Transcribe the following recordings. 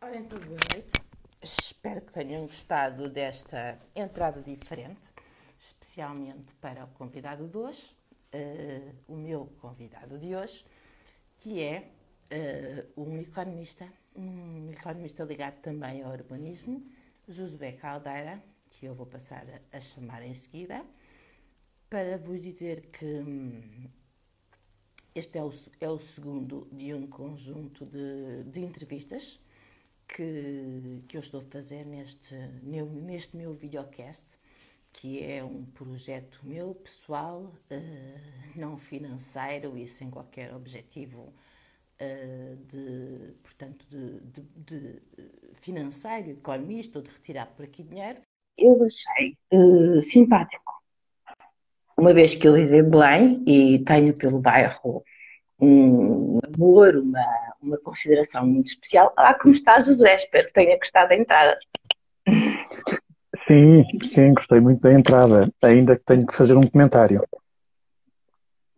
Ora, então, boa noite. Espero que tenham gostado desta entrada diferente, especialmente para o convidado de hoje, o meu convidado de hoje, que é um economista ligado também ao urbanismo, Josué Caldeira, que eu vou passar a chamar em seguida, para vos dizer que este é o segundo de um conjunto de entrevistas que eu estou a fazer neste meu videocast, que é um projeto meu, pessoal, não financeiro e sem qualquer objetivo de financeiro, economista ou de retirar por aqui dinheiro. Eu achei simpático, uma vez que eu vivo em Belém e tenho pelo bairro um amor, uma consideração muito especial. Olá, como está, Josué? Espero que tenha gostado da entrada. Sim, sim, gostei muito da entrada, ainda que tenho que fazer um comentário.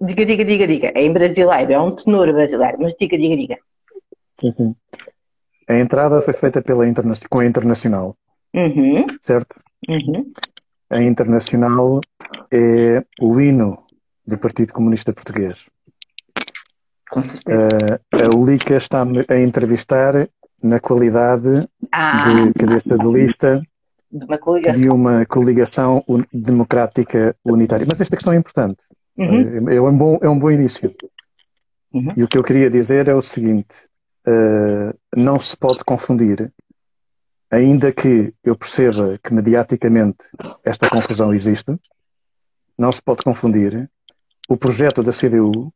Diga, diga, diga, diga. É em brasileiro, é um tenor brasileiro, mas diga, diga, diga. Sim, sim. A entrada foi feita com a Internacional, Uhum, certo? uhum. A Internacional é o hino do Partido Comunista Português. Com certeza. A ULICA está-me a entrevistar na qualidade Ah, de cabeça de lista de uma de coligação. uma coligação democrática unitária. Mas esta questão é importante. Uhum, É um bom início. uhum. E o que eu queria dizer é o seguinte: não se pode confundir, ainda que eu perceba que mediaticamente esta confusão existe, não se pode confundir o projeto da CDU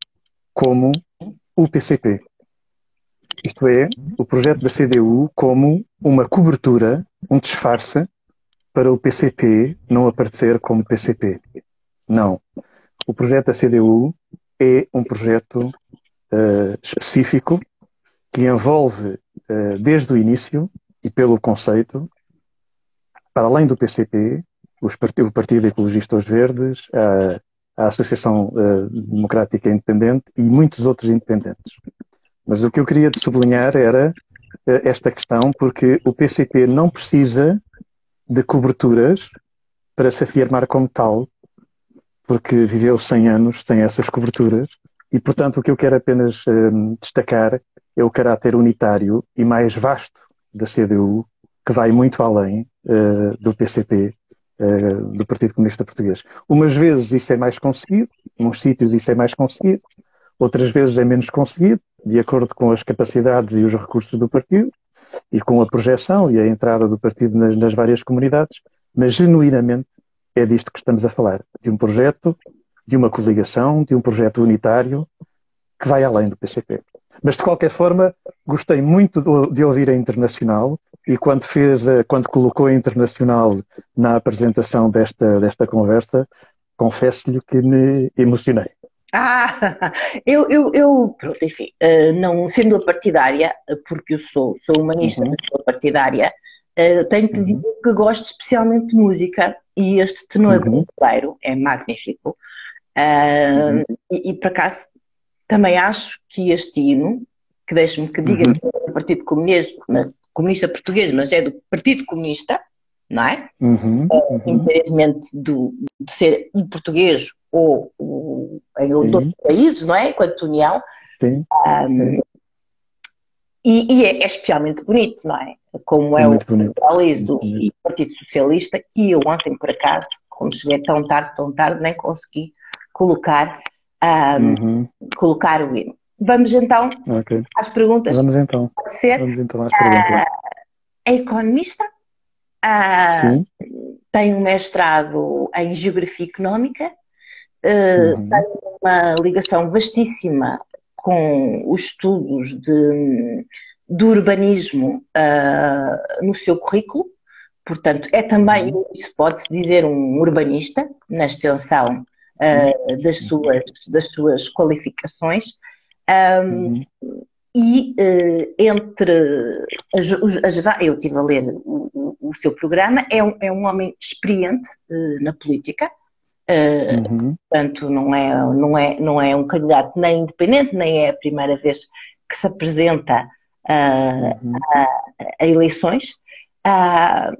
como o PCP. Isto é, o projeto da CDU como uma cobertura, um disfarce para o PCP não aparecer como PCP. Não. O projeto da CDU é um projeto específico que envolve, desde o início e pelo conceito, para além do PCP, o Partido Ecologista Os Verdes, a Associação Democrática Independente e muitos outros independentes. Mas o que eu queria sublinhar era esta questão, porque o PCP não precisa de coberturas para se afirmar como tal, porque viveu 100 anos sem essas coberturas, e portanto o que eu quero apenas destacar é o caráter unitário e mais vasto da CDU, que vai muito além do PCP, do Partido Comunista Português. Umas vezes isso é mais conseguido, uns sítios isso é mais conseguido, outras vezes é menos conseguido, de acordo com as capacidades e os recursos do partido, e com a projeção e a entrada do partido nas várias comunidades, mas genuinamente é disto que estamos a falar, de um projeto, de uma coligação, de um projeto unitário que vai além do PCP. Mas, de qualquer forma, gostei muito de ouvir a Internacional e quando colocou a Internacional na apresentação desta conversa, confesso-lhe que me emocionei. Ah, pronto, enfim, não sendo a partidária, porque eu sou humanista, Uhum, mas sou partidária, tenho que dizer uhum, que gosto especialmente de música e este tenor uhum, brasileiro é magnífico. Ah, uhum, e por acaso também acho que este hino, que deixe-me que diga uhum, que é do Partido Comunista, Comunista Português, mas é do Partido Comunista, não é? uhum, uhum, Independentemente de ser um português em outros sim, países, não é? Enquanto União, sim, sim. e é especialmente bonito, não é? Como É é o muito bonito. Muito Aliso bonito. e o Partido Socialista, que eu ontem, por acaso, como cheguei tão tarde, nem consegui colocar, um, Uhum. colocar o hino. Vamos então Ok. às perguntas, Vamos então. pode ser. Vamos então às perguntas. É economista, ah, Sim. tem um mestrado em Geografia Económica, Uhum. tem uma ligação vastíssima com os estudos do urbanismo no seu currículo, portanto, é também, Uhum. isso pode-se dizer, um urbanista, na extensão Sim. Uhum. das suas qualificações. Uhum. E entre eu estive a ler o seu programa, é um homem experiente na política, Uhum. portanto não é um candidato nem independente, nem é a primeira vez que se apresenta a, a eleições.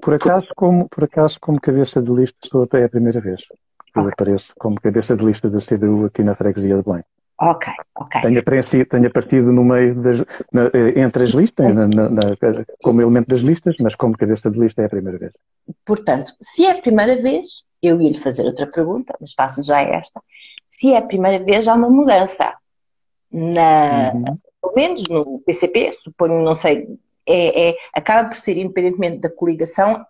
Por acaso, como cabeça de lista, estou até a primeira vez que apareço como cabeça de lista da CDU aqui na freguesia de Belém. Ok. Tenho aparecido no meio entre as listas, como elemento das listas, mas como cabeça de lista é a primeira vez. Portanto, se é a primeira vez, eu ia-lhe fazer outra pergunta, mas faço já esta. Se é a primeira vez, há uma mudança. Pelo menos no PCP, suponho, não sei, acaba por ser, independentemente da coligação,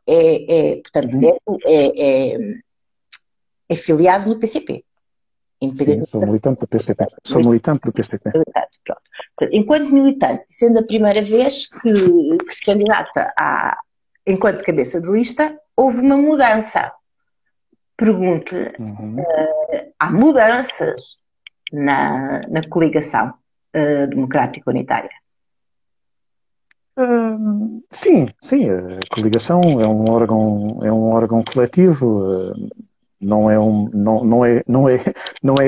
portanto, é filiado no PCP. Sim, sou militante do PCP. Sou militante do PCP. Pronto. Enquanto militante, sendo a primeira vez que se candidata enquanto cabeça de lista, houve uma mudança. Pergunto-lhe, há mudanças na coligação democrática unitária? Sim, a coligação é um órgão coletivo. Não é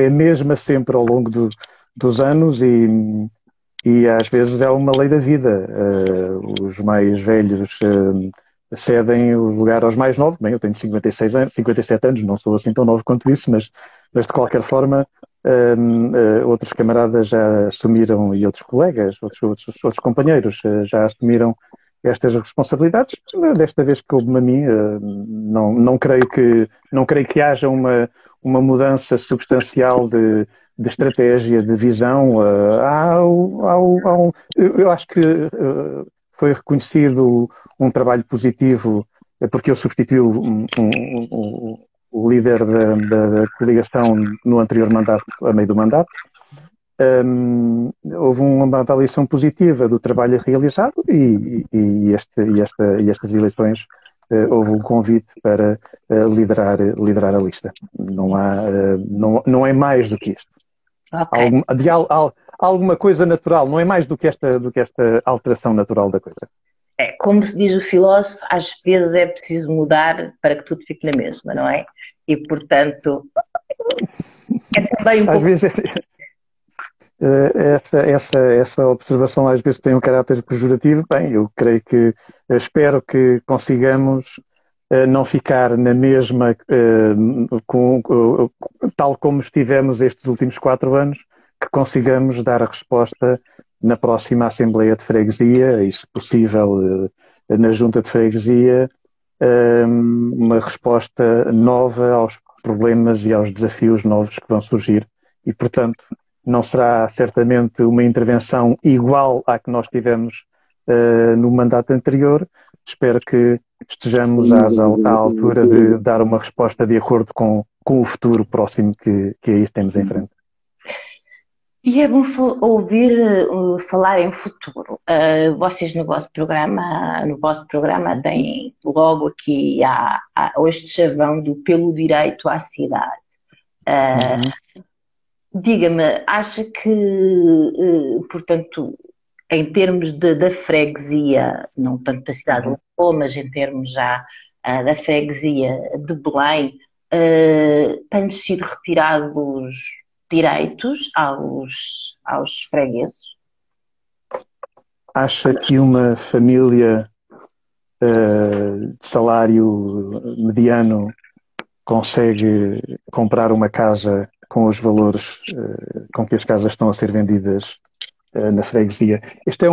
a mesma sempre ao longo dos anos e às vezes é uma lei da vida. Os mais velhos cedem o lugar aos mais novos. Bem, eu tenho 57 anos, não sou assim tão novo quanto isso, mas de qualquer forma outros camaradas já assumiram, e outros colegas, outros companheiros já assumiram estas responsabilidades. Desta vez que coube-me a mim, não creio que haja uma mudança substancial de estratégia, de visão. Eu acho que foi reconhecido um trabalho positivo, porque eu substituí o líder da coligação no anterior mandato, a meio do mandato. Houve uma avaliação positiva do trabalho realizado e estas eleições houve um convite para liderar a lista. Não é mais do que isto. Okay. Alguma coisa natural, não é mais do que esta alteração natural da coisa. Como se diz o filósofo, às vezes é preciso mudar para que tudo fique na mesma, não é? E, portanto, é também um pouco... Às vezes essa observação às vezes tem um caráter pejorativo. Bem, eu espero que consigamos não ficar na mesma, tal como estivemos estes últimos 4 anos, que consigamos dar a resposta na próxima Assembleia de Freguesia, e se possível na Junta de Freguesia, uma resposta nova aos problemas e aos desafios novos que vão surgir. E, portanto, não será certamente uma intervenção igual à que nós tivemos no mandato anterior. Espero que estejamos à altura de dar uma resposta de acordo com o futuro próximo que aí temos em frente. E é bom ouvir falar em futuro. Vocês no vosso programa têm logo aqui este chavão do pelo direito à cidade. Diga-me, acha que, portanto, em termos da freguesia, não tanto da cidade de Lisboa, mas em termos já da freguesia de Belém, têm sido retirados direitos aos fregueses? Acha que uma família de salário mediano consegue comprar uma casa com os valores com que as casas estão a ser vendidas na freguesia? Isto é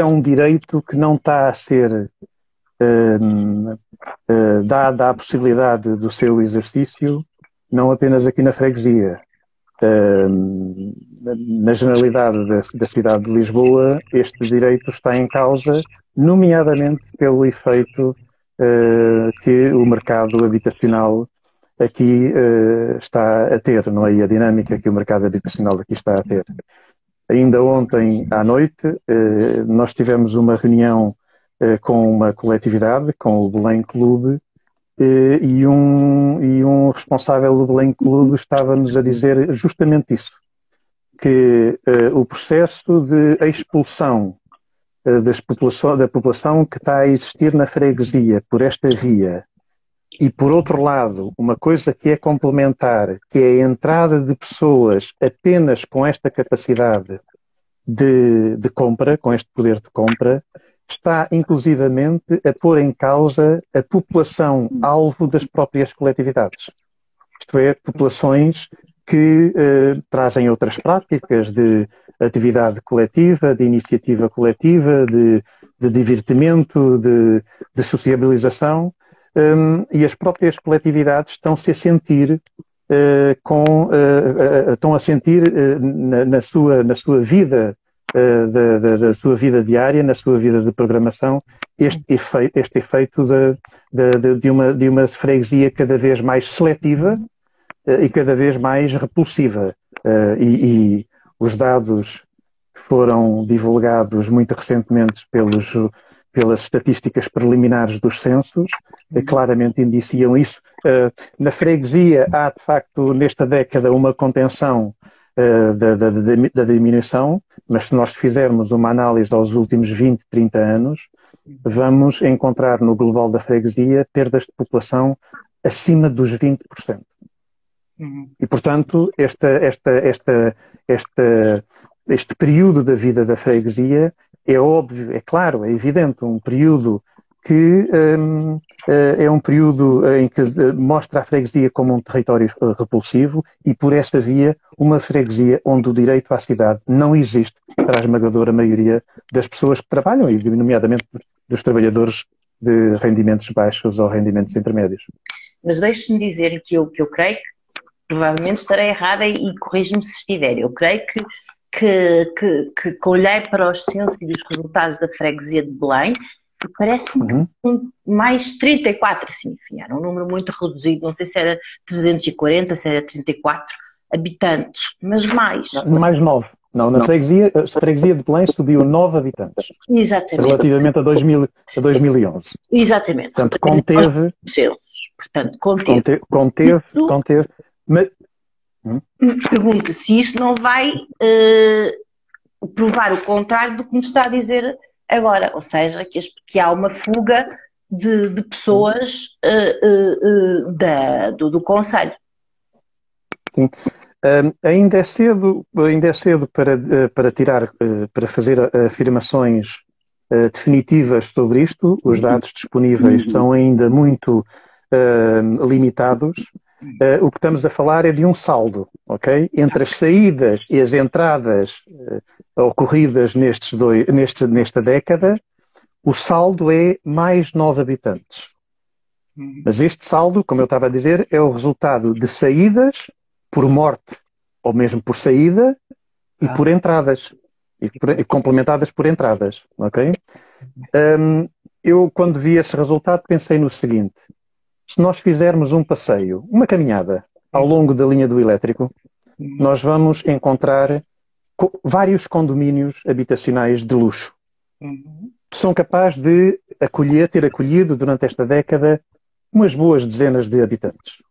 um direito que não está a ser dada a possibilidade do seu exercício, não apenas aqui na freguesia. Na generalidade da cidade de Lisboa, este direito está em causa, nomeadamente pelo efeito que o mercado habitacional aqui está a ter, não é? E a dinâmica que o mercado habitacional aqui está a ter. Ainda ontem à noite nós tivemos uma reunião com uma coletividade, com o Belém Clube, e um responsável do Belém Clube estava-nos a dizer justamente isso, que o processo de expulsão da população que está a existir na freguesia por esta via, e por outro lado, uma coisa que é complementar, que é a entrada de pessoas apenas com esta capacidade de compra, com este poder de compra, está inclusivamente a pôr em causa a população alvo das próprias coletividades. Isto é, populações que trazem outras práticas de atividade coletiva, de iniciativa coletiva, de divertimento, de sociabilização, e as próprias coletividades estão-se a sentir estão a sentir na sua vida da sua vida diária, na sua vida de programação, este efeito de uma freguesia cada vez mais seletiva e cada vez mais repulsiva. E os dados que foram divulgados muito recentemente pelas estatísticas preliminares dos censos claramente indiciam isso. Na freguesia há, de facto, nesta década, uma contenção da diminuição, mas se nós fizermos uma análise aos últimos 20, 30 anos, vamos encontrar no global da freguesia perdas de população acima dos 20%. E, portanto, este período da vida da freguesia é óbvio, é claro, é evidente, um período que é um período em que mostra a freguesia como um território repulsivo e, por esta via, uma freguesia onde o direito à cidade não existe para a esmagadora maioria das pessoas que trabalham, e nomeadamente dos trabalhadores de rendimentos baixos ou rendimentos intermédios. Mas deixe-me dizer que eu creio que provavelmente estarei errada e corrijo-me se estiver. Eu creio que olhei para os censos e os resultados da freguesia de Belém e parece-me mais 34, assim, enfim, era um número muito reduzido, não sei se era 340, se era 34 habitantes, mas mais. Não, mais 9. Não, a freguesia de Belém subiu 9 habitantes. Exatamente. Relativamente a 2011. Exatamente. Portanto, conteve. Conteve. Mas... Pergunto se isso não vai provar o contrário do que me está a dizer agora, ou seja, que há uma fuga de pessoas do Conselho. Sim. Ainda é cedo para fazer afirmações definitivas sobre isto. Os dados disponíveis são ainda muito limitados. O que estamos a falar é de um saldo, ok? Entre as saídas e as entradas ocorridas nesta década, o saldo é mais 9 habitantes. Mas este saldo, como eu estava a dizer, é o resultado de saídas por morte, ou mesmo por saída, e por entradas, e complementadas por entradas, ok? Eu, quando vi esse resultado, pensei no seguinte: se nós fizermos um passeio, uma caminhada, ao longo da linha do elétrico, nós vamos encontrar vários condomínios habitacionais de luxo. Que são capazes de ter acolhido durante esta década umas boas dezenas de habitantes.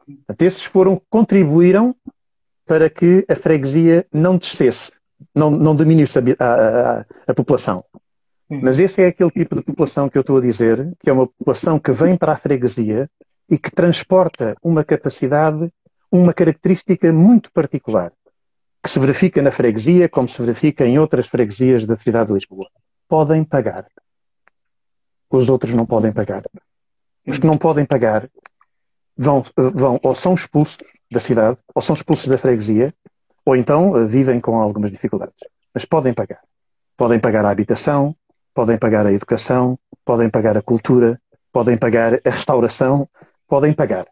Portanto, esses contribuíram para que a freguesia não descesse, não diminuísse a população. Mas esse é aquele tipo de população que eu estou a dizer, que é uma população que vem para a freguesia e que transporta uma capacidade, uma característica muito particular, que se verifica na freguesia, como se verifica em outras freguesias da cidade de Lisboa. Podem pagar. Os outros não podem pagar. Os que não podem pagar vão ou são expulsos da cidade, ou são expulsos da freguesia, ou então vivem com algumas dificuldades. Mas podem pagar. Podem pagar a habitação, podem pagar a educação, podem pagar a cultura, podem pagar a restauração, podem pagar.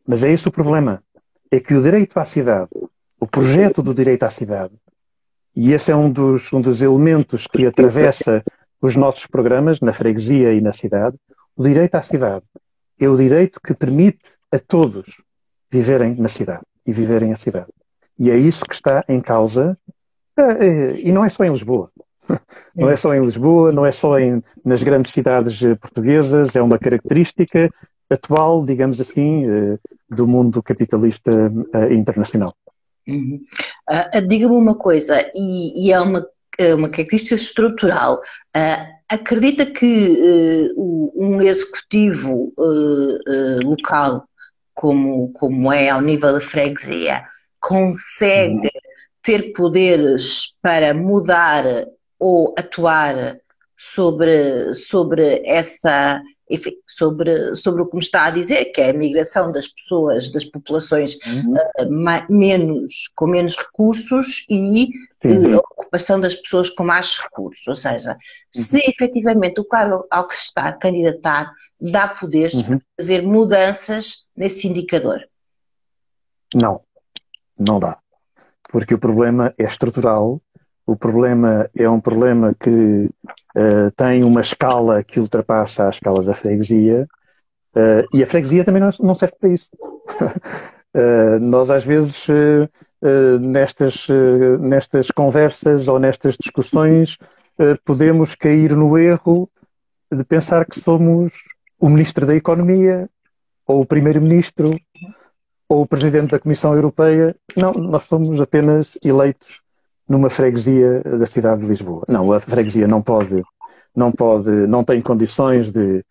Mas é esse o problema. É que o direito à cidade, o projeto do direito à cidade, e esse é um dos elementos que atravessa os nossos programas na freguesia e na cidade, o direito à cidade é o direito que permite a todos viverem na cidade e viverem a cidade. E é isso que está em causa, e não é só em Lisboa. Não é só em Lisboa, não é só nas grandes cidades portuguesas, é uma característica atual, digamos assim, do mundo capitalista internacional. Diga-me uma coisa, e é uma característica estrutural. Acredita que um executivo local, como é ao nível da freguesia, consegue ter poderes para mudar ou atuar sobre essa, enfim, sobre o que me está a dizer, que é a migração das pessoas, das populações com menos recursos e a ocupação das pessoas com mais recursos. Ou seja, se efetivamente o quadro ao que se está a candidatar dá poderes para fazer mudanças nesse indicador. Não dá. Porque o problema é estrutural, o problema é um problema que tem uma escala que ultrapassa a escala da freguesia, e a freguesia também não serve para isso. Nós às vezes nestas conversas ou nestas discussões podemos cair no erro de pensar que somos o Ministro da Economia ou o Primeiro-Ministro ou o Presidente da Comissão Europeia. Não, nós somos apenas eleitos numa freguesia da cidade de Lisboa. Não, a freguesia não tem condições de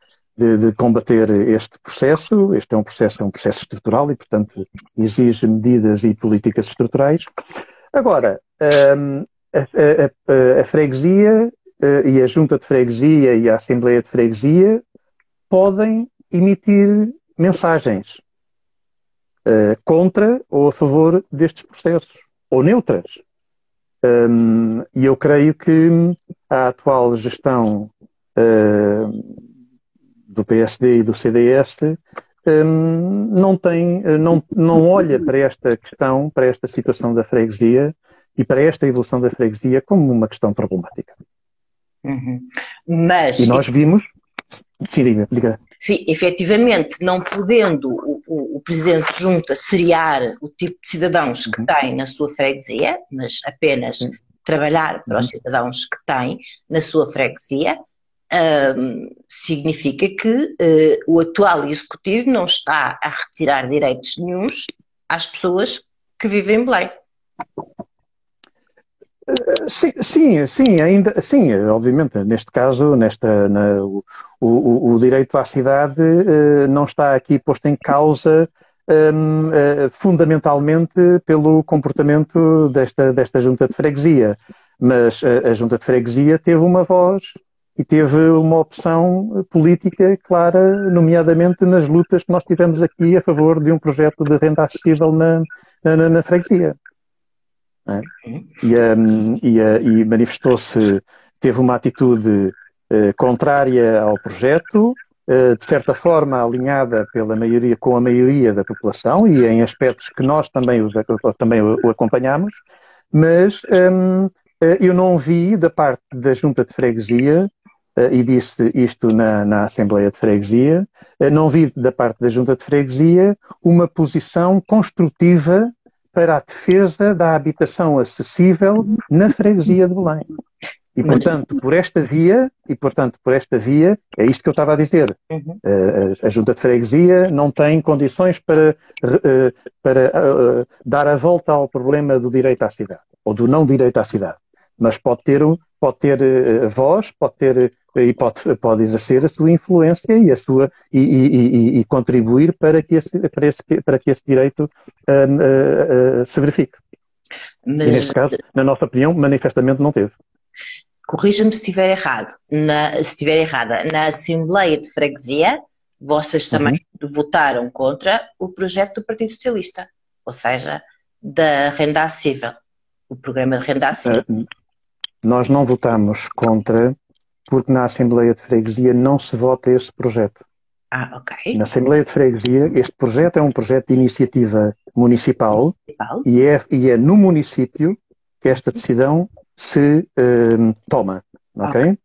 combater este processo. Este é um processo estrutural e, portanto, exige medidas e políticas estruturais. Agora, a freguesia e a Junta de Freguesia e a Assembleia de Freguesia podem emitir mensagens contra ou a favor destes processos, ou neutras. E eu creio que a atual gestão do PSD e do CDS não olha para esta questão, para esta situação da freguesia e para esta evolução da freguesia como uma questão problemática. Mas... E nós vimos... Sim, diga. Sim, efetivamente, não podendo o Presidente de Junta seriar o tipo de cidadãos que tem na sua freguesia, mas apenas trabalhar para os cidadãos que tem na sua freguesia, significa que o atual Executivo não está a retirar direitos nenhuns às pessoas que vivem em Belém. Sim, obviamente, neste caso, o direito à cidade não está aqui posto em causa fundamentalmente pelo comportamento desta Junta de Freguesia, mas a Junta de Freguesia teve uma voz e teve uma opção política clara, nomeadamente nas lutas que nós tivemos aqui a favor de um projeto de renda acessível na freguesia. E manifestou-se, teve uma atitude contrária ao projeto, de certa forma alinhada com a maioria da população e em aspectos que nós também o acompanhamos, mas eu não vi da parte da Junta de Freguesia, e disse isto na Assembleia de Freguesia, não vi da parte da Junta de Freguesia uma posição construtiva para a defesa da habitação acessível na freguesia de Belém. E, portanto, por esta via, é isto que eu estava a dizer. A Junta de Freguesia não tem condições para dar a volta ao problema do direito à cidade, ou do não direito à cidade. Mas pode ter voz, pode exercer a sua influência e contribuir para que esse direito se verifique. Mas, e neste caso, na nossa opinião, manifestamente não teve. Corrija-me se estiver errado. Se estiver errada, na Assembleia de Freguesia, vocês também votaram contra o projeto do Partido Socialista, ou seja, da renda acessível, o programa de renda acessível. Nós não votamos contra, porque na Assembleia de Freguesia não se vota esse projeto. Ok. Na Assembleia de Freguesia, este projeto é um projeto de iniciativa municipal e é no município que esta decisão se toma. Ok?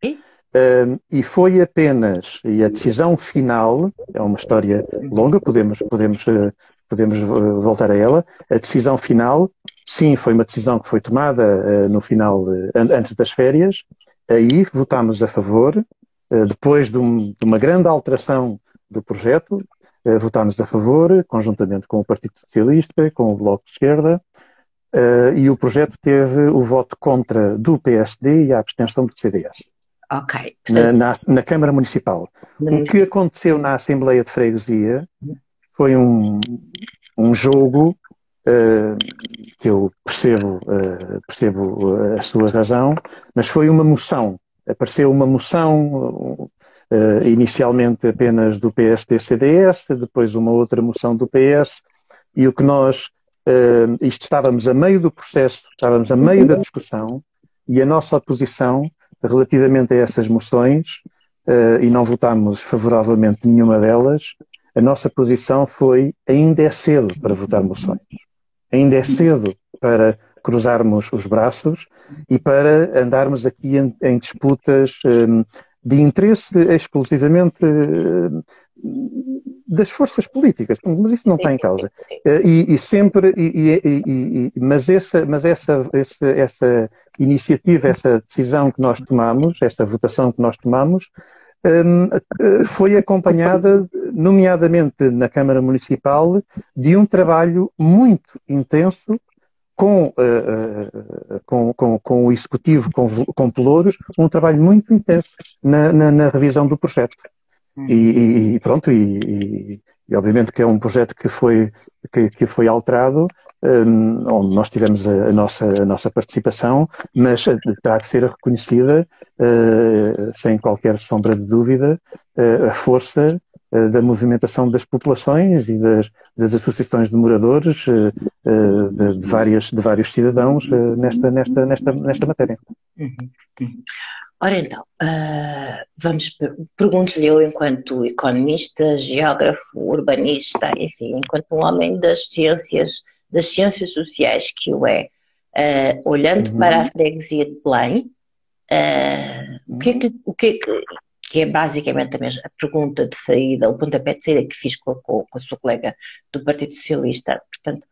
E foi apenas, e a decisão final, é uma história longa, podemos voltar a ela, a decisão final, sim, foi uma decisão que foi tomada no final, antes das férias, aí votámos a favor, depois de uma grande alteração do projeto, votámos a favor, conjuntamente com o Partido Socialista, com o Bloco de Esquerda, e o projeto teve o voto contra do PSD e a abstenção do CDS. Ok. Na Câmara Municipal. O que aconteceu na Assembleia de Freguesia foi um jogo que eu percebo a sua razão, mas foi uma moção. Apareceu uma moção, inicialmente apenas do PSD-CDS, depois uma outra moção do PS, e o que nós, estávamos a meio do processo, estávamos a meio da discussão, e a nossa oposição relativamente a essas moções, e não votámos favoravelmente nenhuma delas, a nossa posição foi: ainda é cedo para votar moções. Ainda é cedo para cruzarmos os braços e para andarmos aqui em disputas de interesse exclusivamente das forças políticas. Mas isso não está em causa. Mas essa iniciativa, essa decisão que nós tomamos, essa votação que nós tomamos, foi acompanhada, nomeadamente na Câmara Municipal, de um trabalho muito intenso com o Executivo, com Pelouros, um trabalho muito intenso na revisão do projeto. E pronto, e obviamente que é um projeto que foi alterado, onde nós tivemos a nossa participação, mas terá de ser reconhecida, sem qualquer sombra de dúvida, a força da movimentação das populações e das associações de moradores, de vários cidadãos, nesta matéria. Ora então, pergunto-lhe eu, enquanto economista, geógrafo, urbanista, enfim, enquanto um homem das ciências sociais que o é, olhando para a freguesia de Belém, o que é basicamente a mesma pergunta de saída, o pontapé de saída que fiz com a sua colega do Partido Socialista, portanto,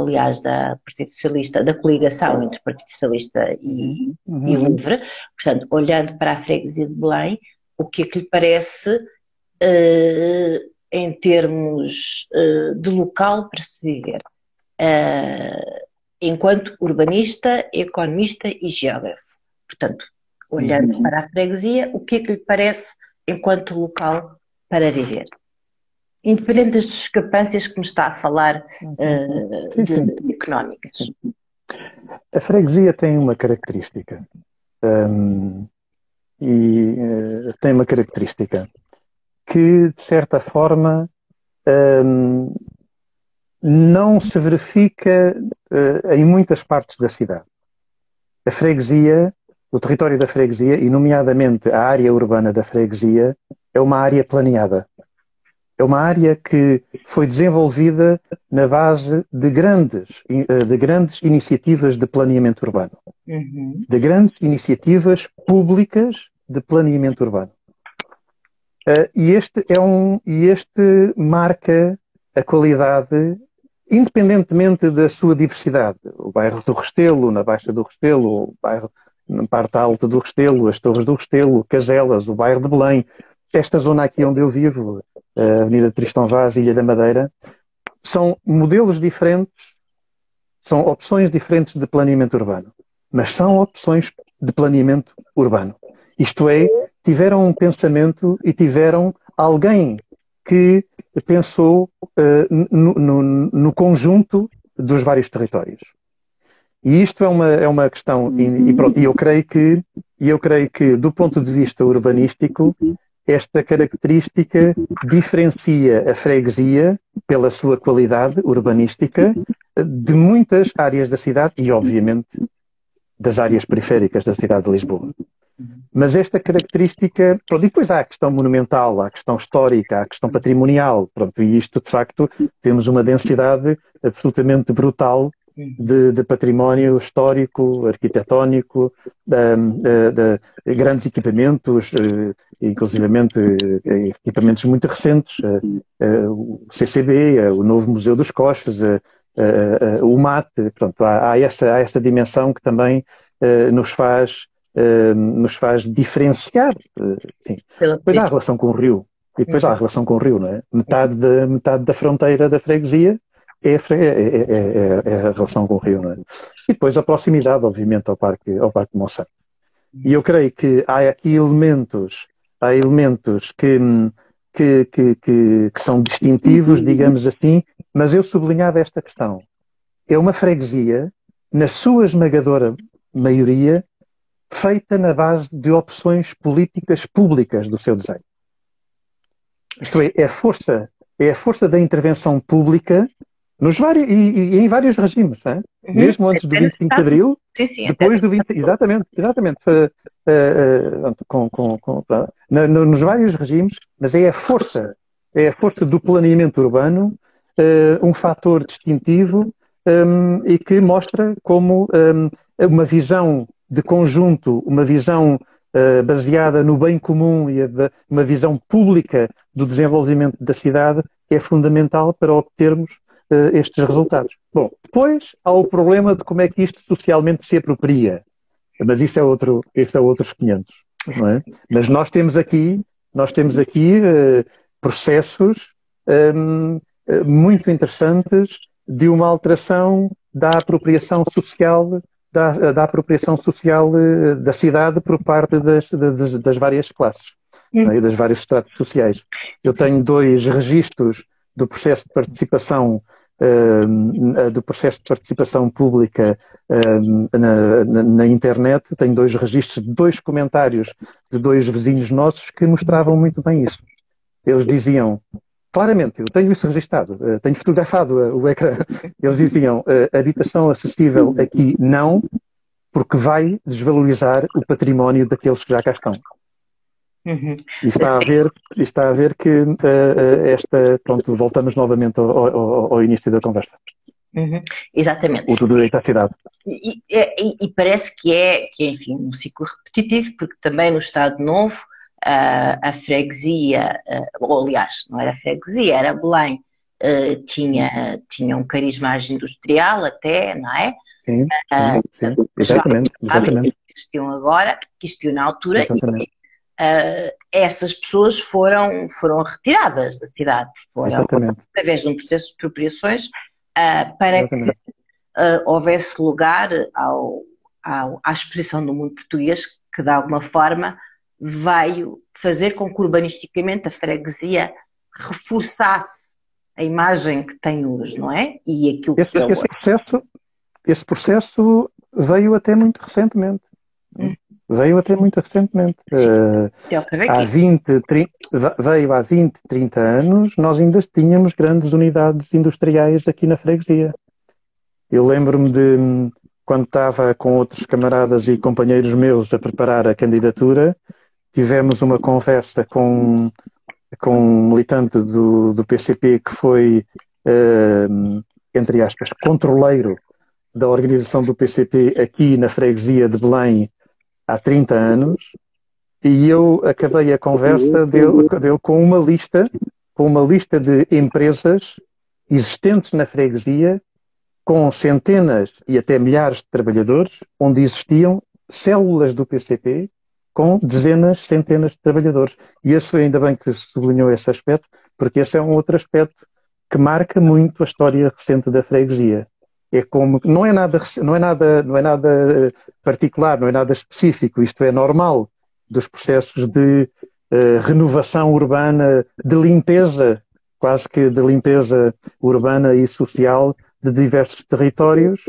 aliás, da Partido Socialista, da coligação entre o Partido Socialista e o LIVRE, portanto, olhando para a freguesia de Belém, o que é que lhe parece em termos de local para se viver, enquanto urbanista, economista e geógrafo? Portanto, olhando para a freguesia, o que é que lhe parece enquanto local para viver? Independente das discrepâncias que me está a falar de económicas. A freguesia tem uma característica. Tem uma característica que, de certa forma, não se verifica em muitas partes da cidade. A freguesia, o território da freguesia, e nomeadamente a área urbana da freguesia, é uma área planeada. É uma área que foi desenvolvida na base de grandes iniciativas de planeamento urbano. De grandes iniciativas públicas de planeamento urbano. E este marca a qualidade, independentemente da sua diversidade. O bairro do Restelo, na Baixa do Restelo, o bairro na parte alta do Restelo, as Torres do Restelo, Caselas, o bairro de Belém, esta zona aqui onde eu vivo, a Avenida Tristão Vaz, Ilha da Madeira, são modelos diferentes, são opções diferentes de planeamento urbano, mas são opções de planeamento urbano. Isto é, tiveram um pensamento e tiveram alguém que pensou no conjunto dos vários territórios. E isto é uma questão, e eu creio que do ponto de vista urbanístico, esta característica diferencia a freguesia, pela sua qualidade urbanística, de muitas áreas da cidade e, obviamente, das áreas periféricas da cidade de Lisboa. Mas esta característica, pronto, e depois há a questão monumental, há a questão histórica, há a questão patrimonial, pronto, e isto, de facto, temos uma densidade absolutamente brutal de património histórico, arquitetónico, de grandes equipamentos, inclusivamente equipamentos muito recentes, o CCB, o novo Museu dos Coches, o MAT, pronto, há essa dimensão que também nos faz diferenciar. Enfim. Depois há a relação com o Rio. E depois há a relação com o Rio, não é? Metade da fronteira da freguesia é a relação com o Rio, não é? E depois a proximidade, obviamente, ao Parque de Monsanto. E eu creio que há aqui elementos que são distintivos, digamos assim, mas eu sublinhava esta questão. é uma freguesia, na sua esmagadora maioria, feita na base de opções políticas públicas do seu desenho. Isto é a força da intervenção pública nos vários, e em vários regimes, não é? Mesmo antes do 25 de Abril, depois do 20... Exatamente. Nos vários regimes, mas é a força do planeamento urbano, um fator distintivo, e que mostra como uma visão de conjunto, uma visão baseada no bem comum e uma visão pública do desenvolvimento da cidade é fundamental para obtermos estes resultados. Bom, depois há o problema de como é que isto socialmente se apropria, mas isso é outros 500, não é? Mas nós temos aqui processos muito interessantes de uma alteração da apropriação social da cidade por parte das várias classes, e das vários estratos sociais. Eu tenho 2 registros do processo de participação pública na internet. Tenho 2 registros de 2 comentários de 2 vizinhos nossos que mostravam muito bem isso. Eles diziam claramente, eu tenho isso registado, tenho fotografado o ecrã. Eles diziam, habitação acessível aqui não, porque vai desvalorizar o património daqueles que já cá estão. E está a ver que pronto, voltamos novamente ao início da conversa. Exatamente. O do direito à cidade. E parece que é, enfim, um ciclo repetitivo, porque também no Estado Novo, a freguesia, ou aliás, não era freguesia, era Belém, tinha um carisma industrial até, não é? Sim, exatamente. Que existiam na altura, e essas pessoas foram retiradas da cidade, através de um processo de expropriações, para que houvesse lugar à exposição do mundo português, que de alguma forma veio fazer com que urbanisticamente a freguesia reforçasse a imagem que tem hoje, não é? E aquilo que esse processo veio até muito recentemente. Veio até muito recentemente. Veio há 20, 30 anos, nós ainda tínhamos grandes unidades industriais aqui na freguesia. Eu lembro-me de, quando estava com outros camaradas e companheiros meus a preparar a candidatura, tivemos uma conversa com um militante do PCP que foi, entre aspas, controleiro da organização do PCP aqui na freguesia de Belém há 30 anos, e eu acabei a conversa dele com uma lista de empresas existentes na freguesia, com centenas e até milhares de trabalhadores, onde existiam células do PCP com dezenas, centenas de trabalhadores. E ainda bem que se sublinhou esse aspecto, porque esse é um outro aspecto que marca muito a história recente da freguesia. É como, não é nada particular, não é nada específico, isto é normal dos processos de renovação urbana, de limpeza, quase que de limpeza urbana e social de diversos territórios,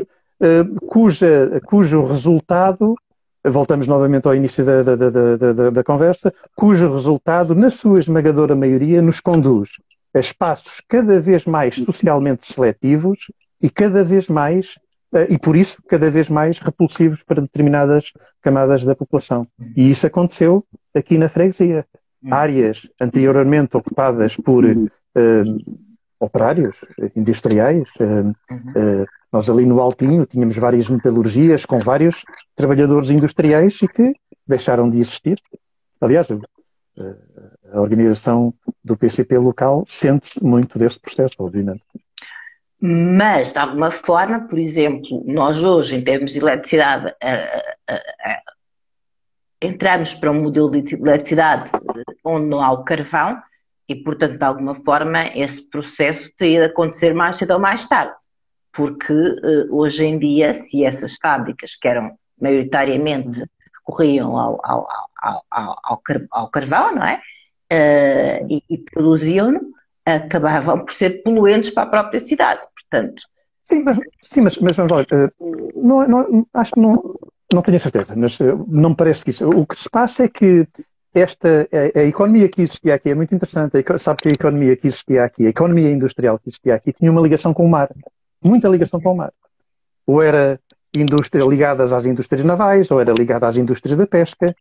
cujo resultado, voltamos novamente ao início da conversa, cujo resultado, na sua esmagadora maioria, nos conduz a espaços cada vez mais socialmente seletivos e cada vez mais, e por isso, cada vez mais repulsivos para determinadas camadas da população. E isso aconteceu aqui na freguesia. Áreas anteriormente ocupadas por operários industriais. Nós ali no Altinho tínhamos várias metalurgias com vários trabalhadores industriais e que deixaram de existir. Aliás, a organização do PCP local sente muito desse processo, obviamente. Mas, de alguma forma, por exemplo, nós hoje, em termos de eletricidade, entramos para um modelo de eletricidade onde não há o carvão e, portanto, de alguma forma, esse processo teria de acontecer mais cedo ou mais tarde. Porque, hoje em dia, se essas fábricas, que eram maioritariamente, recorriam ao carvão, não é? E produziam-no, acabavam por ser poluentes para a própria cidade. Portanto, Sim, mas vamos lá. Acho que não tenho a certeza, mas não me parece que isso. O que se passa é que a economia que existia aqui é muito interessante. Sabe que a economia que existia aqui, a economia industrial que existia aqui, tinha uma ligação com o mar. Muita ligação com o mar. Ou era ligadas às indústrias navais, ou era ligada às indústrias da pesca.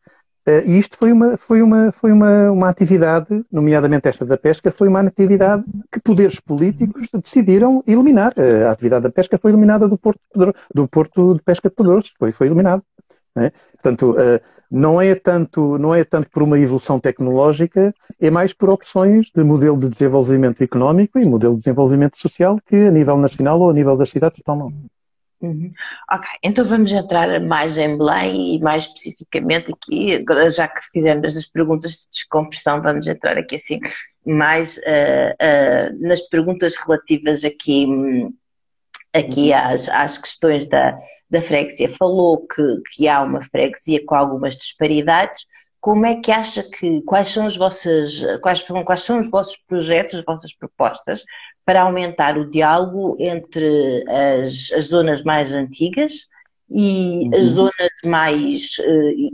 E isto foi uma atividade, nomeadamente esta da pesca, foi uma atividade que poderes políticos decidiram eliminar. A atividade da pesca foi eliminada do Porto de Pesca de Pedroso, foi eliminado. Né? Portanto, não é tanto por uma evolução tecnológica, é mais por opções de modelo de desenvolvimento económico e modelo de desenvolvimento social que a nível nacional ou a nível das cidades tomam. Uhum. Ok, então vamos entrar mais em Belém e mais especificamente aqui, agora já que fizemos as perguntas de descompressão, vamos entrar aqui assim mais nas perguntas relativas aqui às questões da freguesia. Falou que há uma freguesia com algumas disparidades. Como é que acha quais são os vossos projetos, as vossas propostas para aumentar o diálogo entre as zonas mais antigas e as zonas mais e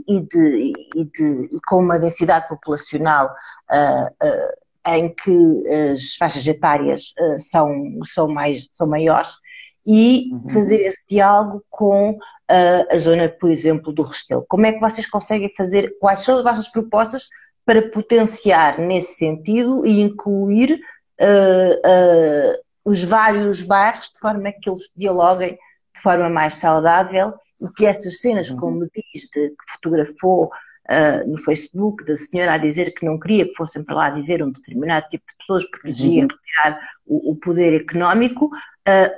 com uma densidade populacional em que as faixas etárias são maiores, e fazer esse diálogo com a zona, por exemplo, do Restelo? Como é que vocês conseguem fazer, quais são as vossas propostas para potenciar nesse sentido e incluir os vários bairros de forma que eles dialoguem de forma mais saudável e que essas cenas, como diz, que fotografou no Facebook, da senhora a dizer que não queria que fossem para lá viver um determinado tipo de pessoas porque lhes ia retirar o poder económico,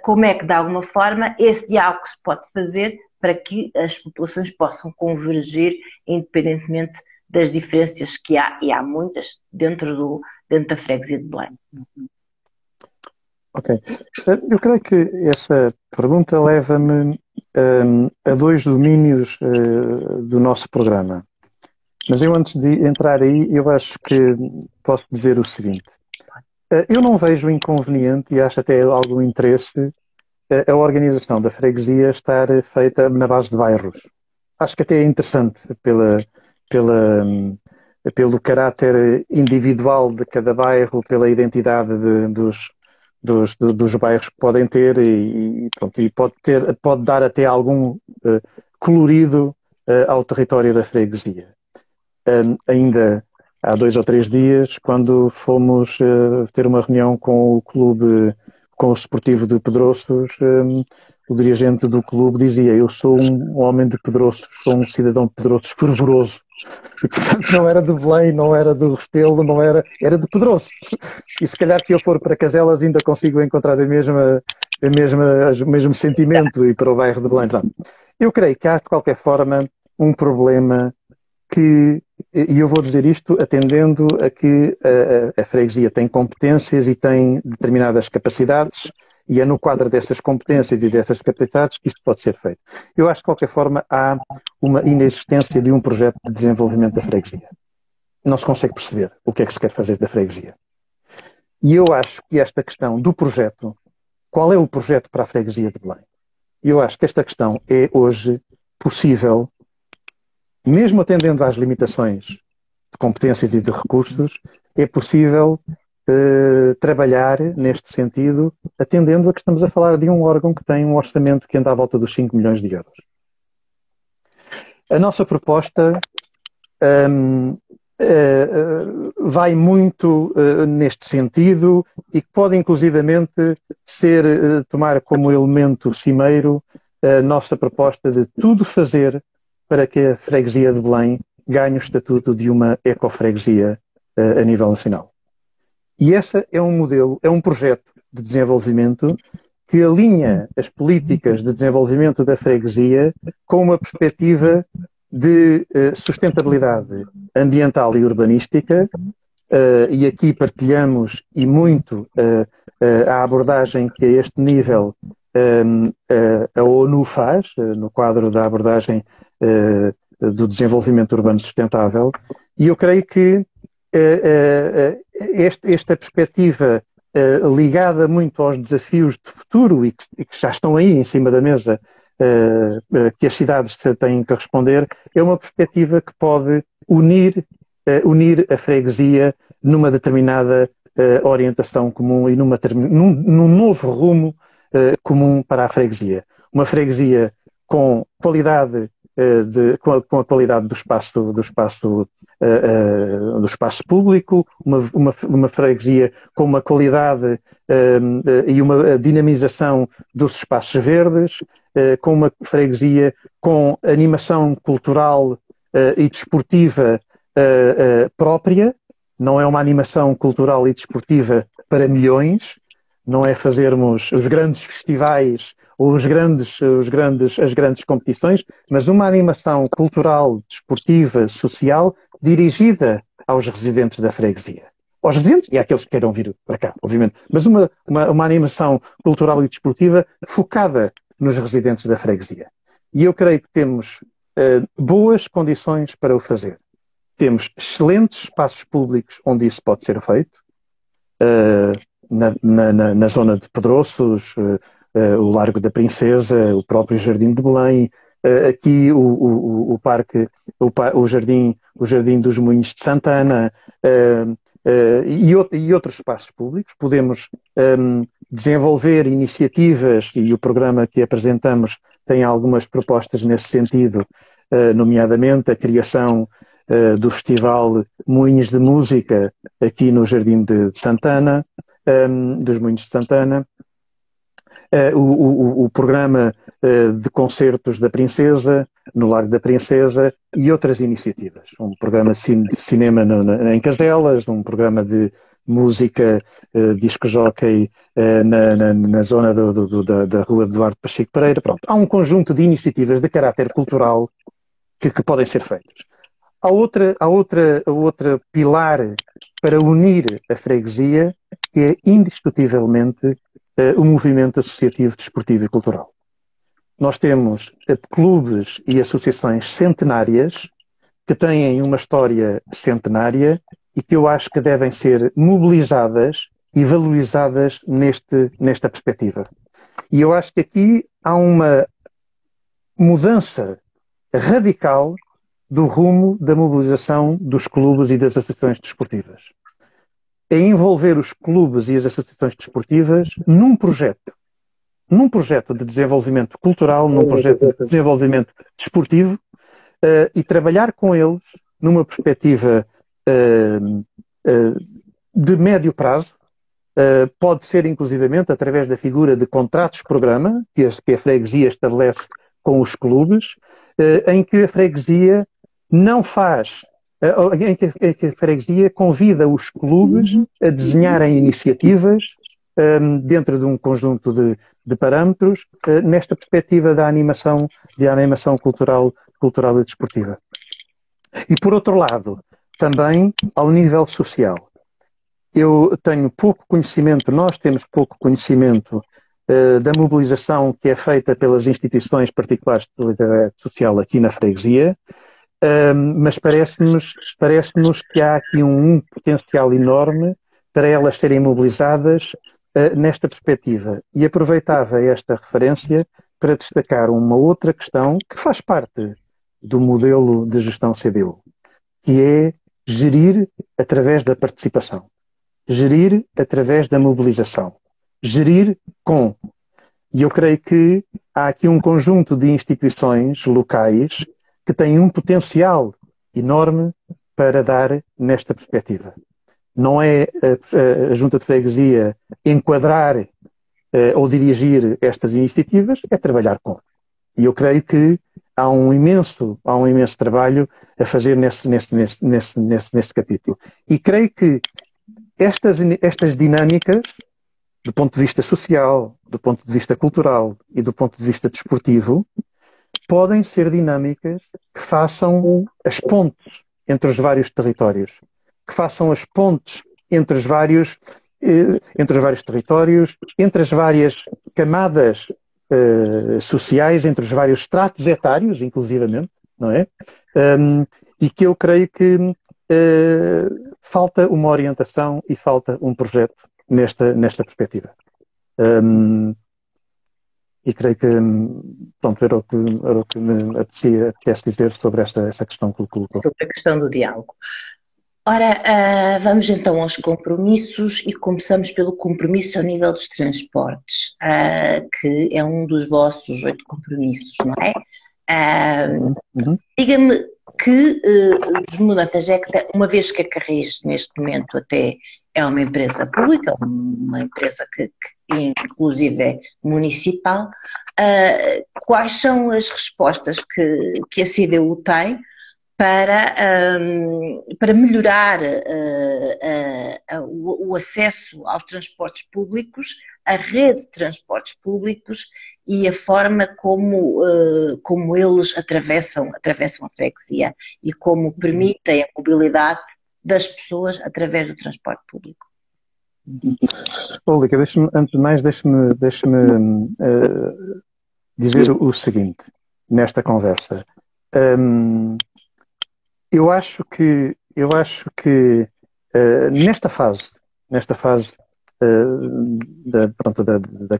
como é que de alguma forma esse diálogo se pode fazer para que as populações possam convergir independentemente das diferenças que há, e há muitas, dentro da freguesia de Belém. Ok. Eu creio que essa pergunta leva-me a dois domínios do nosso programa. Mas eu, antes de entrar aí, eu acho que posso dizer o seguinte. Eu não vejo inconveniente e acho até algum interesse a organização da freguesia estar feita na base de bairros. Acho que até é interessante pelo caráter individual de cada bairro, pela identidade dos bairros que podem ter e pode dar até algum colorido ao território da freguesia. Ainda há 2 ou 3 dias, quando fomos ter uma reunião com o clube, com o Sportivo de Pedroços, o dirigente do clube dizia: eu sou um homem de Pedroços, sou um cidadão de Pedroços fervoroso. E, portanto, não era de Belém, não era do Restelo, era de Pedroços. E se calhar, se eu for para Caselas, ainda consigo encontrar o mesmo sentimento e para o bairro de Belém. Eu creio que há, de qualquer forma, um problema e eu vou dizer isto atendendo a que a freguesia tem competências e tem determinadas capacidades, e é no quadro dessas competências e dessas capacidades que isto pode ser feito. Eu acho que, de qualquer forma, há uma inexistência de um projeto de desenvolvimento da freguesia. Não se consegue perceber o que é que se quer fazer da freguesia. E eu acho que esta questão do projeto, qual é o projeto para a freguesia de Belém? Eu acho que esta questão é hoje possível, mesmo atendendo às limitações de competências e de recursos, é possível trabalhar neste sentido, atendendo a que estamos a falar de um órgão que tem um orçamento que anda à volta dos 5 milhões de euros. A nossa proposta vai muito neste sentido e que pode inclusivamente tomar como elemento cimeiro a nossa proposta de tudo fazer para que a freguesia de Belém ganhe o estatuto de uma ecofreguesia a nível nacional. E esse é um modelo, é um projeto de desenvolvimento que alinha as políticas de desenvolvimento da freguesia com uma perspectiva de sustentabilidade ambiental e urbanística, e aqui partilhamos e muito a abordagem que a este nível a ONU faz, no quadro da abordagem do desenvolvimento urbano sustentável, e eu creio que esta perspectiva ligada muito aos desafios de futuro e que já estão aí em cima da mesa, que as cidades têm que responder, é uma perspectiva que pode unir a freguesia numa determinada orientação comum e num novo rumo comum para a freguesia. Uma freguesia com qualidade com a qualidade do espaço público, uma freguesia com uma qualidade e uma dinamização dos espaços verdes, com uma freguesia com animação cultural e desportiva própria. Não é uma animação cultural e desportiva para milhões, não é fazermos os grandes festivais ou as grandes competições, mas uma animação cultural, desportiva, social, dirigida aos residentes da freguesia. Aos residentes e àqueles que queiram vir para cá, obviamente, mas uma animação cultural e desportiva focada nos residentes da freguesia. E eu creio que temos boas condições para o fazer. Temos excelentes espaços públicos onde isso pode ser feito, na zona de Pedroços, o Largo da Princesa, o próprio Jardim de Belém, aqui o parque, o Jardim dos Moinhos de Santana, e outros espaços públicos. Podemos desenvolver iniciativas, e o programa que apresentamos tem algumas propostas nesse sentido, nomeadamente a criação do Festival Moinhos de Música aqui no Jardim de Santana, dos Moinhos de Santana, o programa de concertos da Princesa, no Largo da Princesa, e outras iniciativas. Um programa de cinema em Caselas, um programa de música, disco-jockey na zona da Rua Eduardo Pacheco Pereira. Pronto. Há um conjunto de iniciativas de caráter cultural que podem ser feitas. Há outra pilar para unir a freguesia, que é indiscutivelmente o movimento associativo, desportivo e cultural. Nós temos clubes e associações centenárias que têm uma história centenária e que eu acho que devem ser mobilizadas e valorizadas nesta perspectiva. E eu acho que aqui há uma mudança radical do rumo da mobilização dos clubes e das associações desportivas. É envolver os clubes e as associações desportivas num projeto de desenvolvimento cultural, num projeto de desenvolvimento desportivo, e trabalhar com eles numa perspectiva de médio prazo. Pode ser, inclusivamente, através da figura de contratos-programa que a freguesia estabelece com os clubes, em que a freguesia não faz, em que a freguesia convida os clubes a desenharem iniciativas dentro de um conjunto de parâmetros nesta perspectiva da animação cultural e desportiva. E, por outro lado, também ao nível social. Eu tenho pouco conhecimento, nós temos pouco conhecimento da mobilização que é feita pelas instituições particulares de solidariedade social aqui na freguesia, mas parece-nos que há aqui um potencial enorme para elas serem mobilizadas nesta perspectiva. E aproveitava esta referência para destacar uma outra questão que faz parte do modelo de gestão CDU, que é gerir através da participação, gerir através da mobilização, gerir com. E eu creio que há aqui um conjunto de instituições locais que têm um potencial enorme para dar nesta perspectiva. Não é a Junta de Freguesia enquadrar ou dirigir estas iniciativas, é trabalhar com. E eu creio que há um imenso trabalho a fazer nesse capítulo. E creio que estas dinâmicas, do ponto de vista social, do ponto de vista cultural e do ponto de vista desportivo, podem ser dinâmicas que façam as pontes entre os vários territórios, que façam as pontes entre os vários territórios, entre as várias camadas sociais, entre os vários estratos etários, inclusivamente, não é? E que eu creio que falta uma orientação e falta um projeto nesta perspectiva. E creio que, pronto, era o que me apetece dizer sobre essa questão que colocou. Sobre a questão do diálogo. Ora, vamos então aos compromissos e começamos pelo compromisso ao nível dos transportes, que é um dos vossos 8 compromissos, não é? Diga-me que mudanças é que tem, uma vez que a Carris neste momento até é uma empresa pública, uma empresa que inclusive é municipal, quais são as respostas que a CDU tem para melhorar o acesso aos transportes públicos, a rede de transportes públicos e a forma como eles atravessam a freguesia e como permitem a mobilidade das pessoas através do transporte público. Lídia, antes de mais, deixe-me dizer o seguinte, nesta conversa. Eu acho que nesta fase da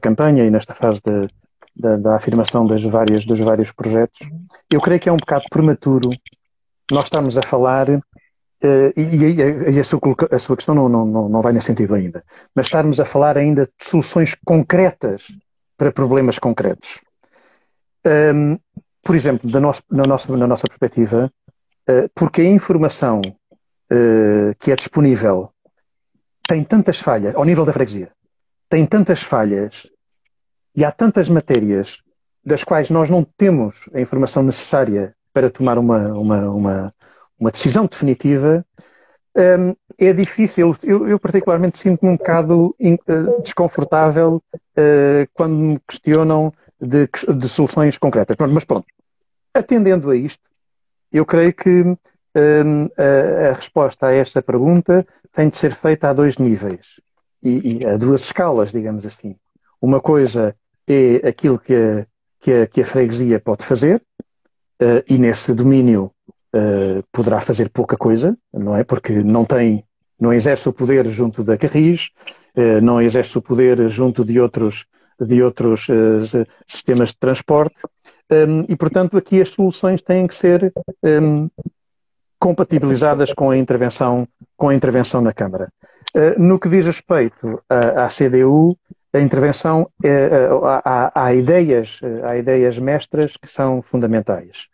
campanha e nesta fase da afirmação dos vários projetos, eu creio que é um bocado prematuro nós estarmos a falar, e a sua questão não vai nesse sentido ainda, mas estarmos a falar ainda de soluções concretas para problemas concretos. Por exemplo, na nossa perspectiva, porque a informação que é disponível tem tantas falhas, ao nível da freguesia, tem tantas falhas e há tantas matérias das quais nós não temos a informação necessária para tomar uma decisão definitiva, é difícil. Eu particularmente sinto-me um bocado desconfortável quando me questionam de soluções concretas. Mas pronto, atendendo a isto, eu creio que a resposta a esta pergunta tem de ser feita a 2 níveis e a 2 escalas, digamos assim. Uma coisa é aquilo que a freguesia pode fazer e nesse domínio poderá fazer pouca coisa, não é? Porque não exerce o poder junto da Carris, não exerce o poder junto de outros sistemas de transporte. E, portanto, aqui as soluções têm que ser compatibilizadas com a intervenção na Câmara. No que diz respeito à CDU, a intervenção, há ideias mestras que são fundamentais.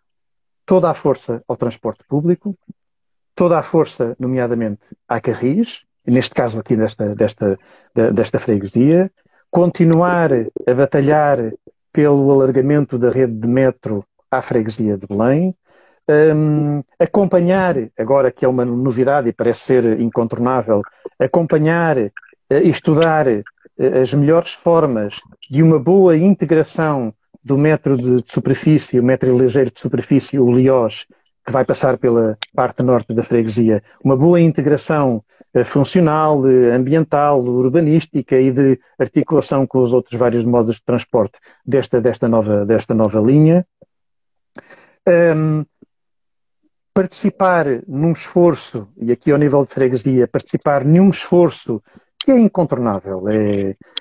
Toda a força ao transporte público, toda a força, nomeadamente, à Carris, neste caso aqui desta freguesia, continuar a batalhar pelo alargamento da rede de metro à freguesia de Belém, acompanhar, agora que é uma novidade e parece ser incontornável, acompanhar e estudar as melhores formas de uma boa integração do metro de superfície, o metro ligeiro de superfície, o LIOS, que vai passar pela parte norte da freguesia, uma boa integração funcional, ambiental, urbanística e de articulação com os outros vários modos de transporte desta nova linha. Participar num esforço, e aqui ao nível de freguesia, participar num esforço que é incontornável,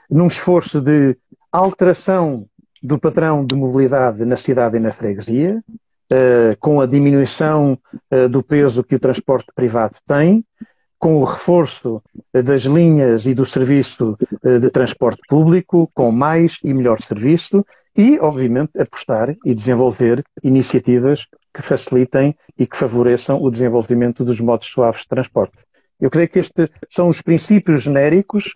num esforço de alteração do padrão de mobilidade na cidade e na freguesia, com a diminuição do peso que o transporte privado tem, com o reforço das linhas e do serviço de transporte público, com mais e melhor serviço e, obviamente, apostar e desenvolver iniciativas que facilitem e que favoreçam o desenvolvimento dos modos suaves de transporte. Eu creio que estes são os princípios genéricos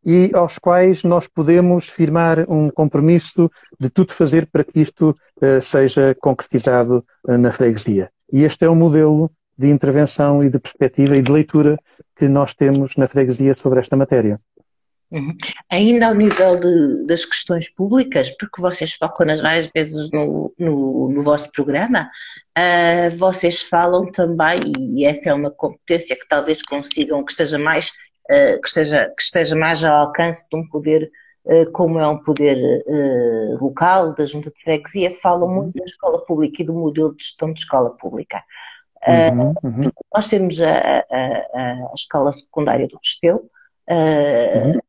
e aos quais nós podemos firmar um compromisso de tudo fazer para que isto seja concretizado na freguesia. E este é o modelo de intervenção e de perspectiva e de leitura que nós temos na freguesia sobre esta matéria. Ainda ao nível das questões públicas, porque vocês focam nas várias vezes no vosso programa, vocês falam também, e essa é uma competência que talvez consigam, que esteja mais ao alcance de um poder, como é um poder local, da junta de freguesia, falam muito da escola pública e do modelo de gestão de escola pública. Nós temos a escola secundária do Restelo, Uhum.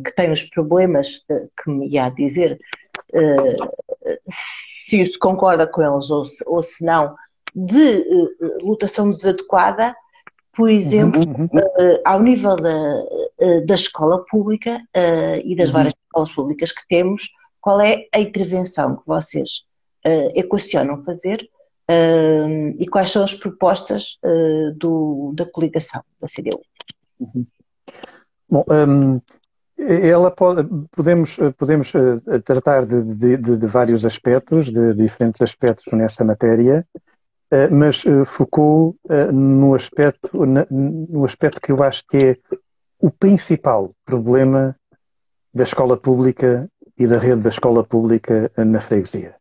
que tem os problemas que me ia dizer, se concorda com eles ou se não, de lotação desadequada, por exemplo, ao nível da escola pública e das várias escolas públicas que temos, qual é a intervenção que vocês equacionam fazer e quais são as propostas da coligação, da CDU? Bom, podemos tratar de vários aspectos, de diferentes aspectos nessa matéria, mas focou no aspecto que eu acho que é o principal problema da escola pública e da rede da escola pública na freguesia,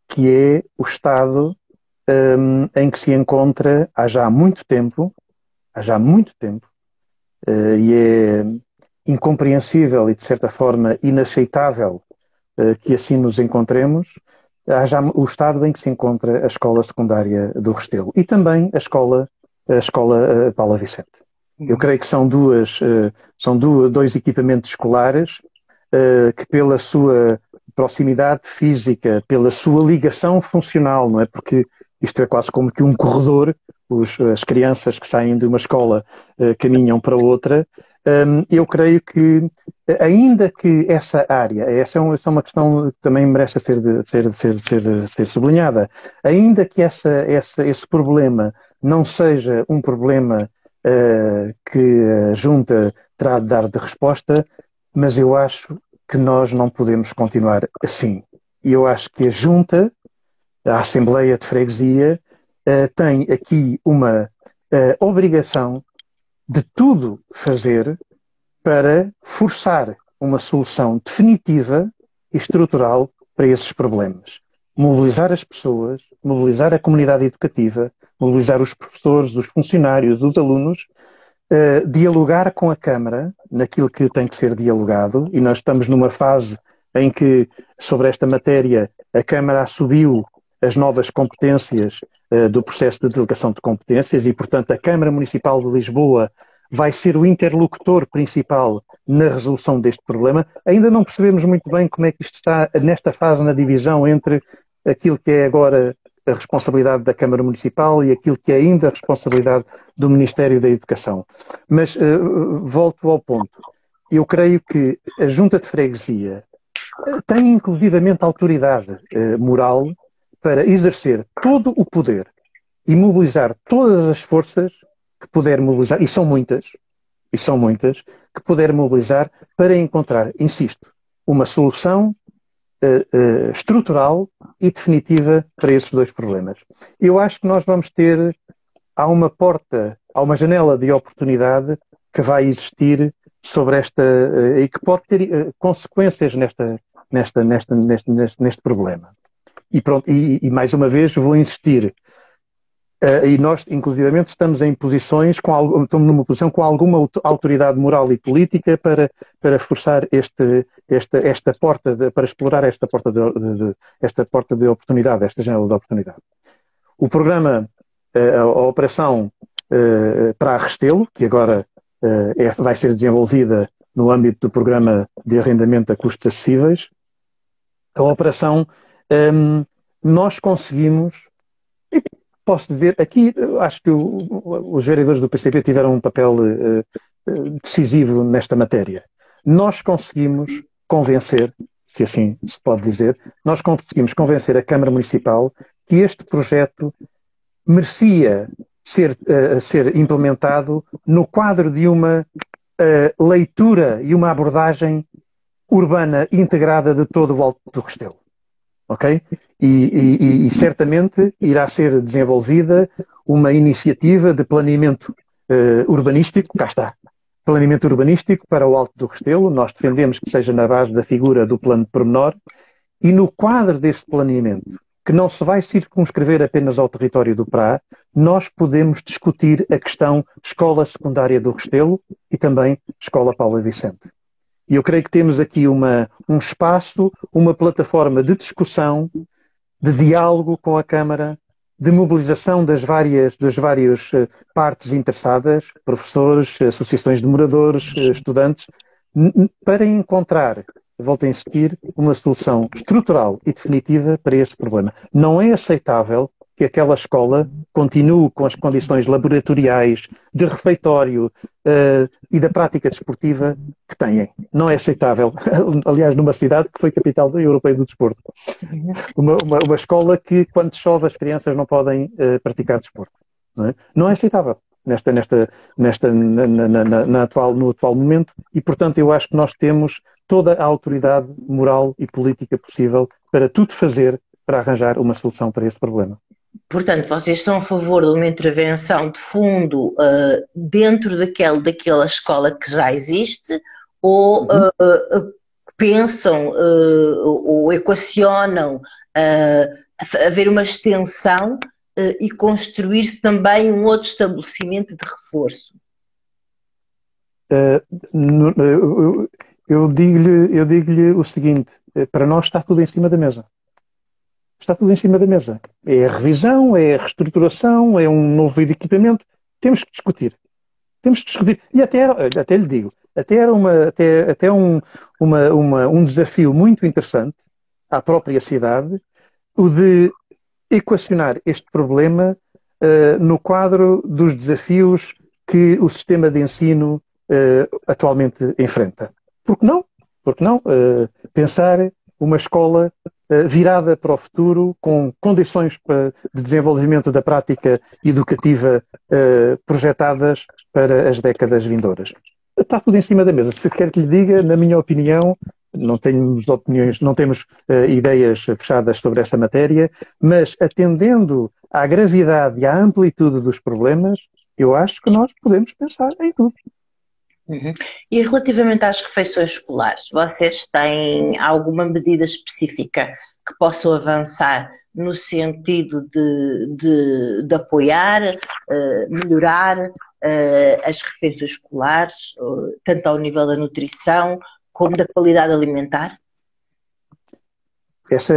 que é o estado em que se encontra há já muito tempo, e é incompreensível e, de certa forma, inaceitável que assim nos encontremos, há já o estado em que se encontra a escola secundária do Restelo e também a escola Paula Vicente. Eu creio que são dois equipamentos escolares que, pela sua proximidade física, pela sua ligação funcional, não é? Porque isto é quase como que um corredor, as crianças que saem de uma escola caminham para outra. Eu creio que, ainda que essa área, essa é uma questão que também merece ser sublinhada, ainda que esse problema não seja um problema que a Junta terá de dar de resposta, mas eu acho que nós não podemos continuar assim. E eu acho que a Junta, a Assembleia de Freguesia, tem aqui uma obrigação de tudo fazer para forçar uma solução definitiva e estrutural para esses problemas. Mobilizar as pessoas, mobilizar a comunidade educativa, mobilizar os professores, os funcionários, os alunos, dialogar com a Câmara naquilo que tem que ser dialogado, e nós estamos numa fase em que, sobre esta matéria, a Câmara assumiu as novas competências do processo de delegação de competências e, portanto, a Câmara Municipal de Lisboa vai ser o interlocutor principal na resolução deste problema. Ainda não percebemos muito bem como é que isto está nesta fase na divisão entre aquilo que é agora a responsabilidade da Câmara Municipal e aquilo que é ainda a responsabilidade do Ministério da Educação. Mas volto ao ponto. Eu creio que a Junta de Freguesia tem inclusivamente autoridade moral para exercer todo o poder e mobilizar todas as forças que puder mobilizar, e são muitas, que puder mobilizar para encontrar, insisto, uma solução estrutural e definitiva para esses dois problemas. Eu acho que nós vamos ter, há uma janela de oportunidade que vai existir sobre esta, e que pode ter consequências neste problema. E pronto, e mais uma vez vou insistir. E nós, inclusivamente, estamos numa posição com alguma autoridade moral e política para forçar esta porta, para explorar esta porta de oportunidade, esta janela de oportunidade. O programa, a operação para a Restelo, que agora vai ser desenvolvida no âmbito do programa de arrendamento a custos acessíveis, a operação, nós conseguimos. Posso dizer, aqui acho que os vereadores do PCP tiveram um papel decisivo nesta matéria. Nós conseguimos convencer, se assim se pode dizer, nós conseguimos convencer a Câmara Municipal que este projeto merecia ser implementado no quadro de uma leitura e uma abordagem urbana integrada de todo o Alto do Restelo. Ok? E certamente irá ser desenvolvida uma iniciativa de planeamento urbanístico, cá está, planeamento urbanístico para o Alto do Restelo. Nós defendemos que seja na base da figura do plano de pormenor e no quadro desse planeamento, que não se vai circunscrever apenas ao território do Prá, nós podemos discutir a questão Escola Secundária do Restelo e também Escola Paula Vicente. E eu creio que temos aqui um espaço, uma plataforma de discussão, de diálogo com a Câmara, de mobilização das várias partes interessadas, professores, associações de moradores, estudantes, para encontrar, volto a insistir, uma solução estrutural e definitiva para este problema. Não é aceitável que aquela escola continue com as condições laboratoriais, de refeitório e da prática desportiva que têm. Não é aceitável. Aliás, numa cidade que foi capital europeia do desporto. Uma escola que, quando chove, as crianças não podem praticar desporto. Não é aceitável no atual momento e, portanto, eu acho que nós temos toda a autoridade moral e política possível para tudo fazer para arranjar uma solução para este problema. Portanto, vocês são a favor de uma intervenção de fundo dentro daquela escola que já existe ou pensam ou equacionam haver uma extensão e construir também um outro estabelecimento de reforço? Eu digo-lhe o seguinte, para nós está tudo em cima da mesa. Está tudo em cima da mesa. É a revisão, é a reestruturação, é um novo equipamento. Temos que discutir. E até lhe digo, era um desafio muito interessante à própria cidade, o de equacionar este problema no quadro dos desafios que o sistema de ensino atualmente enfrenta. Por que não? Pensar uma escola virada para o futuro, com condições de desenvolvimento da prática educativa projetadas para as décadas vindouras. Está tudo em cima da mesa. Se quer que lhe diga, na minha opinião, não temos ideias fechadas sobre esta matéria, mas atendendo à gravidade e à amplitude dos problemas, eu acho que nós podemos pensar em tudo. Uhum. E relativamente às refeições escolares, vocês têm alguma medida específica que possam avançar no sentido de apoiar, melhorar as refeições escolares, tanto ao nível da nutrição como da qualidade alimentar? Essa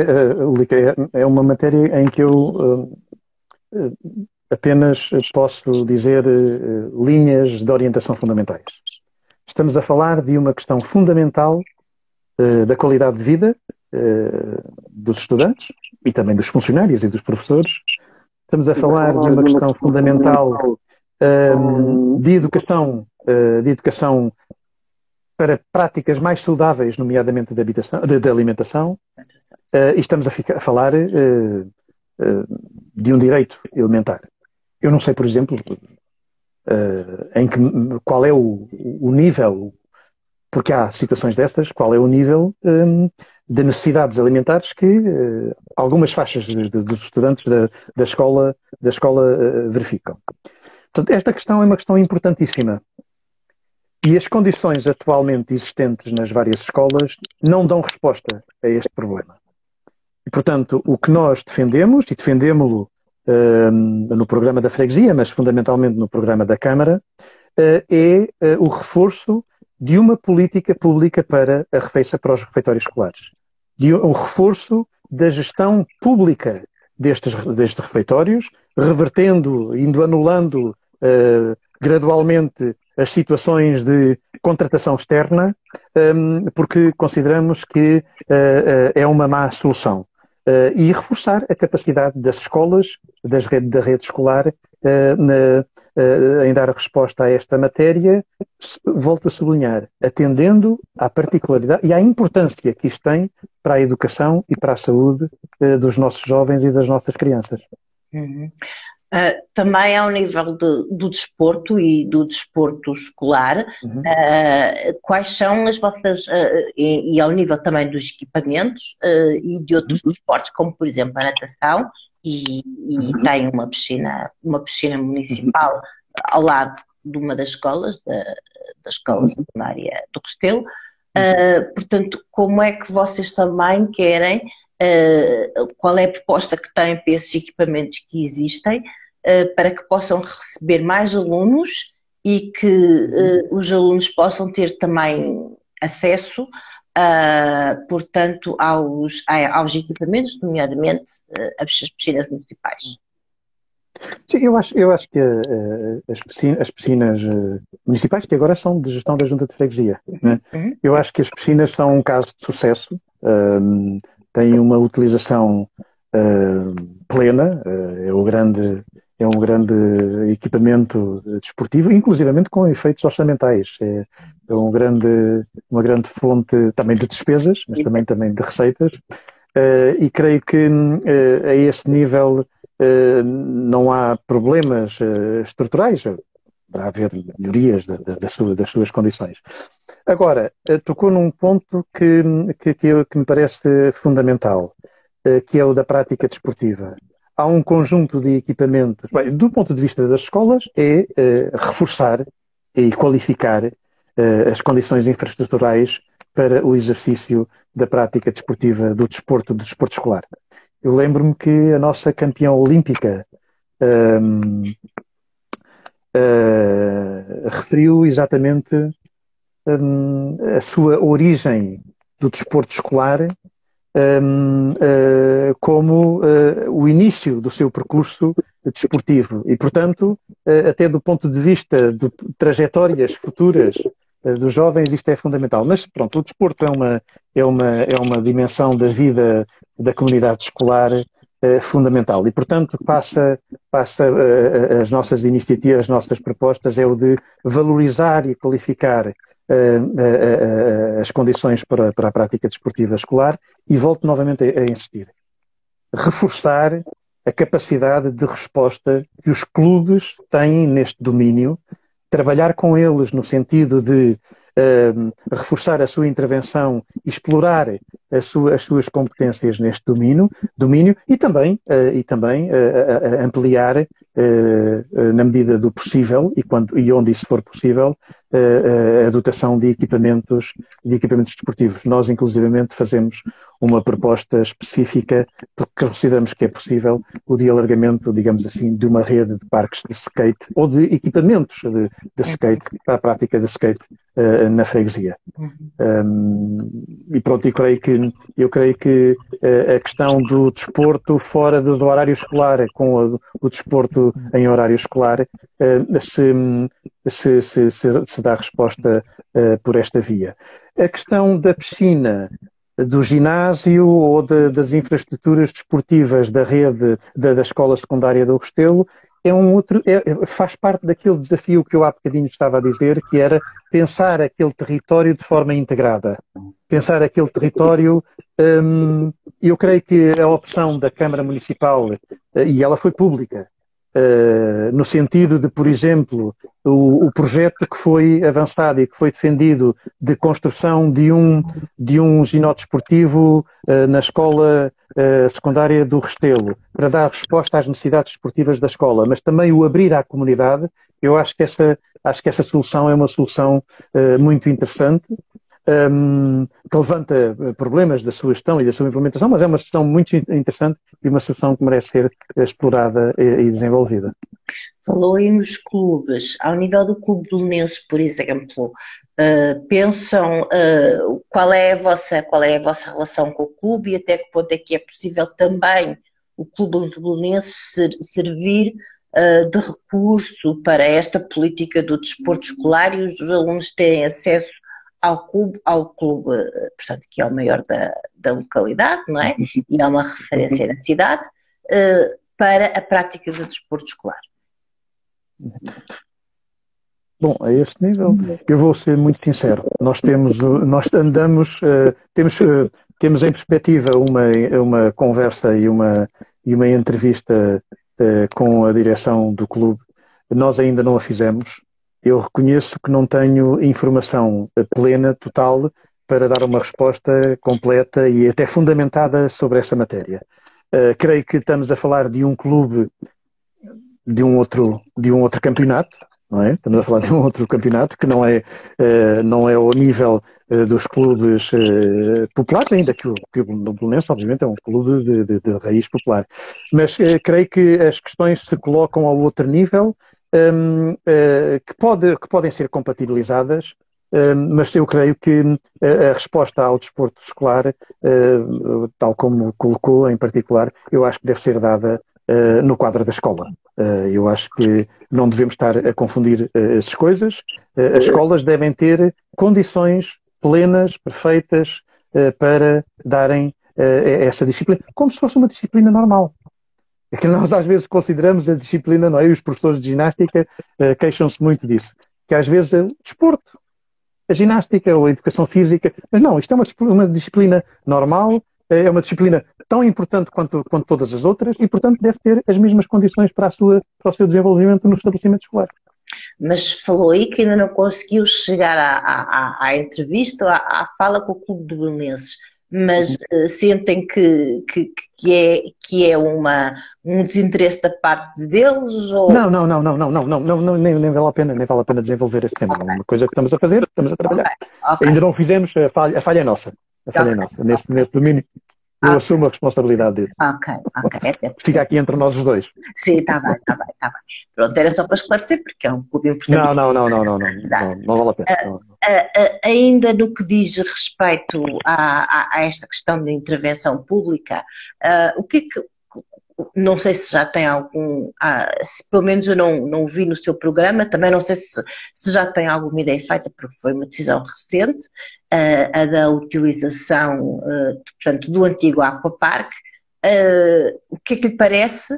é uma matéria em que eu apenas posso dizer linhas de orientação fundamentais. Estamos a falar de uma questão fundamental da qualidade de vida dos estudantes e também dos funcionários e dos professores. Estamos a falar de uma questão fundamental de educação para práticas mais saudáveis, nomeadamente de alimentação. E estamos a falar de um direito elementar. Eu não sei, por exemplo, qual é o nível, porque há situações destas, qual é o nível de necessidades alimentares que algumas faixas dos estudantes da escola verificam. Portanto, esta questão é uma questão importantíssima. E as condições atualmente existentes nas várias escolas não dão resposta a este problema. E, portanto, o que nós defendemos, e defendemos-lo no programa da freguesia, mas fundamentalmente no programa da Câmara, é o reforço de uma política pública para os refeitórios escolares. De um reforço da gestão pública destes refeitórios, anulando gradualmente as situações de contratação externa, porque consideramos que é uma má solução. E reforçar a capacidade das escolas, da rede escolar, em dar a resposta a esta matéria, volto a sublinhar, atendendo à particularidade e à importância que isto tem para a educação e para a saúde dos nossos jovens e das nossas crianças. Uhum. Também ao nível do desporto e do desporto escolar, quais são as vossas, e ao nível também dos equipamentos e de outros desportos, como por exemplo a natação, e tem uma piscina municipal ao lado de uma das escolas, da escola secundária do Restelo. Portanto, como é que vocês também querem, qual é a proposta que têm para esses equipamentos que existem, para que possam receber mais alunos e que os alunos possam ter também acesso, portanto, aos equipamentos, nomeadamente as piscinas municipais? Sim, eu acho que as piscinas municipais, que agora são de gestão da Junta de Freguesia, né? Uhum. Eu acho que as piscinas são um caso de sucesso, têm uma utilização plena, é um grande equipamento desportivo, inclusivamente com efeitos orçamentais. É uma grande fonte também de despesas, mas também de receitas. E creio que a esse nível não há problemas estruturais, poderá haver melhorias das suas condições. Agora, tocou num ponto que me parece fundamental, que é o da prática desportiva. Há um conjunto de equipamentos, bem, do ponto de vista das escolas, é reforçar e qualificar as condições infraestruturais para o exercício da prática desportiva do desporto escolar. Eu lembro-me que a nossa campeã olímpica referiu exatamente a sua origem do desporto escolar como o início do seu percurso desportivo e, portanto, até do ponto de vista de trajetórias futuras dos jovens, isto é fundamental. Mas, pronto, o desporto é uma dimensão da vida da comunidade escolar fundamental e, portanto, passa as nossas iniciativas, as nossas propostas é o de valorizar e qualificar as condições para a prática desportiva escolar e volto novamente a insistir. Reforçar a capacidade de resposta que os clubes têm neste domínio, trabalhar com eles no sentido de reforçar a sua intervenção, explorar as suas competências neste domínio e também ampliar, na medida do possível e onde isso for possível, a dotação de equipamentos desportivos. Nós, inclusivamente, fazemos uma proposta específica porque consideramos que é possível o de alargamento, digamos assim, de uma rede de parques de skate ou de equipamentos de skate para a prática de skate na freguesia. E pronto, eu creio que a questão do desporto fora do horário escolar, com o desporto em horário escolar, se dá resposta por esta via. A questão da piscina, do ginásio ou das infraestruturas desportivas da rede da escola secundária do Restelo faz parte daquele desafio que eu há bocadinho estava a dizer, que era pensar aquele território de forma integrada. Pensar aquele território, eu creio que a opção da Câmara Municipal, e ela foi pública, no sentido de, por exemplo, o projeto que foi avançado e que foi defendido de construção de um ginásio desportivo na escola secundária do Restelo, para dar resposta às necessidades desportivas da escola, mas também o abrir à comunidade. Eu acho que essa solução é uma solução muito interessante, que levanta problemas da sua gestão e da sua implementação, mas é uma solução muito interessante e uma solução que merece ser explorada e desenvolvida. Falou aí nos clubes. Ao nível do Clube Belenenses, por exemplo, pensam qual é a vossa relação com o clube e até que ponto é que é possível também o Clube Belenenses servir de recurso para esta política do desporto escolar e os alunos terem acesso ao clube, portanto, que é o maior da localidade, não é? E é uma referência na cidade, para a prática do desporto escolar. Bom, a este nível, eu vou ser muito sincero. Nós temos em perspectiva uma conversa e uma entrevista com a direção do clube. Nós ainda não a fizemos. Eu reconheço que não tenho informação plena, total, para dar uma resposta completa e até fundamentada sobre essa matéria. Creio que estamos a falar de um clube de um outro campeonato, não é? Estamos a falar de um outro campeonato que não é ao nível dos clubes populares, ainda que o Belenenses, obviamente, é um clube de raiz popular. Mas creio que as questões se colocam ao outro nível, que podem ser compatibilizadas, mas eu creio que a resposta ao desporto escolar, tal como colocou em particular, eu acho que deve ser dada no quadro da escola. Eu acho que não devemos estar a confundir essas coisas. As escolas devem ter condições plenas, perfeitas, para darem essa disciplina, como se fosse uma disciplina normal. É que nós às vezes consideramos a disciplina, não é? E os professores de ginástica queixam-se muito disso, que às vezes é o desporto, a ginástica ou a educação física, mas não, isto é uma disciplina normal, é uma disciplina tão importante quanto todas as outras e, portanto, deve ter as mesmas condições para o seu desenvolvimento no estabelecimento escolar. Mas falou aí que ainda não conseguiu chegar à entrevista, à fala com o Clube de Belenenses. Mas sentem que é um desinteresse da parte deles? Ou... Não, nem vale a pena desenvolver esse tema. É uma coisa que estamos a fazer, estamos a trabalhar. Okay. Ainda não fizemos, a falha é nossa. A falha é nossa. Neste domínio, eu assumo a responsabilidade dele. Ok. Fica aqui entre nós os dois. Sim, está bem. Pronto, era só para esclarecer, porque é um clube importante. Não vale a pena. Ainda no que diz respeito a esta questão da intervenção pública, o que é que, não sei se já tem algum, se pelo menos eu não o vi no seu programa, também não sei se já tem alguma ideia feita, porque foi uma decisão recente, a da utilização, portanto, do antigo Aquapark. O que é que lhe parece,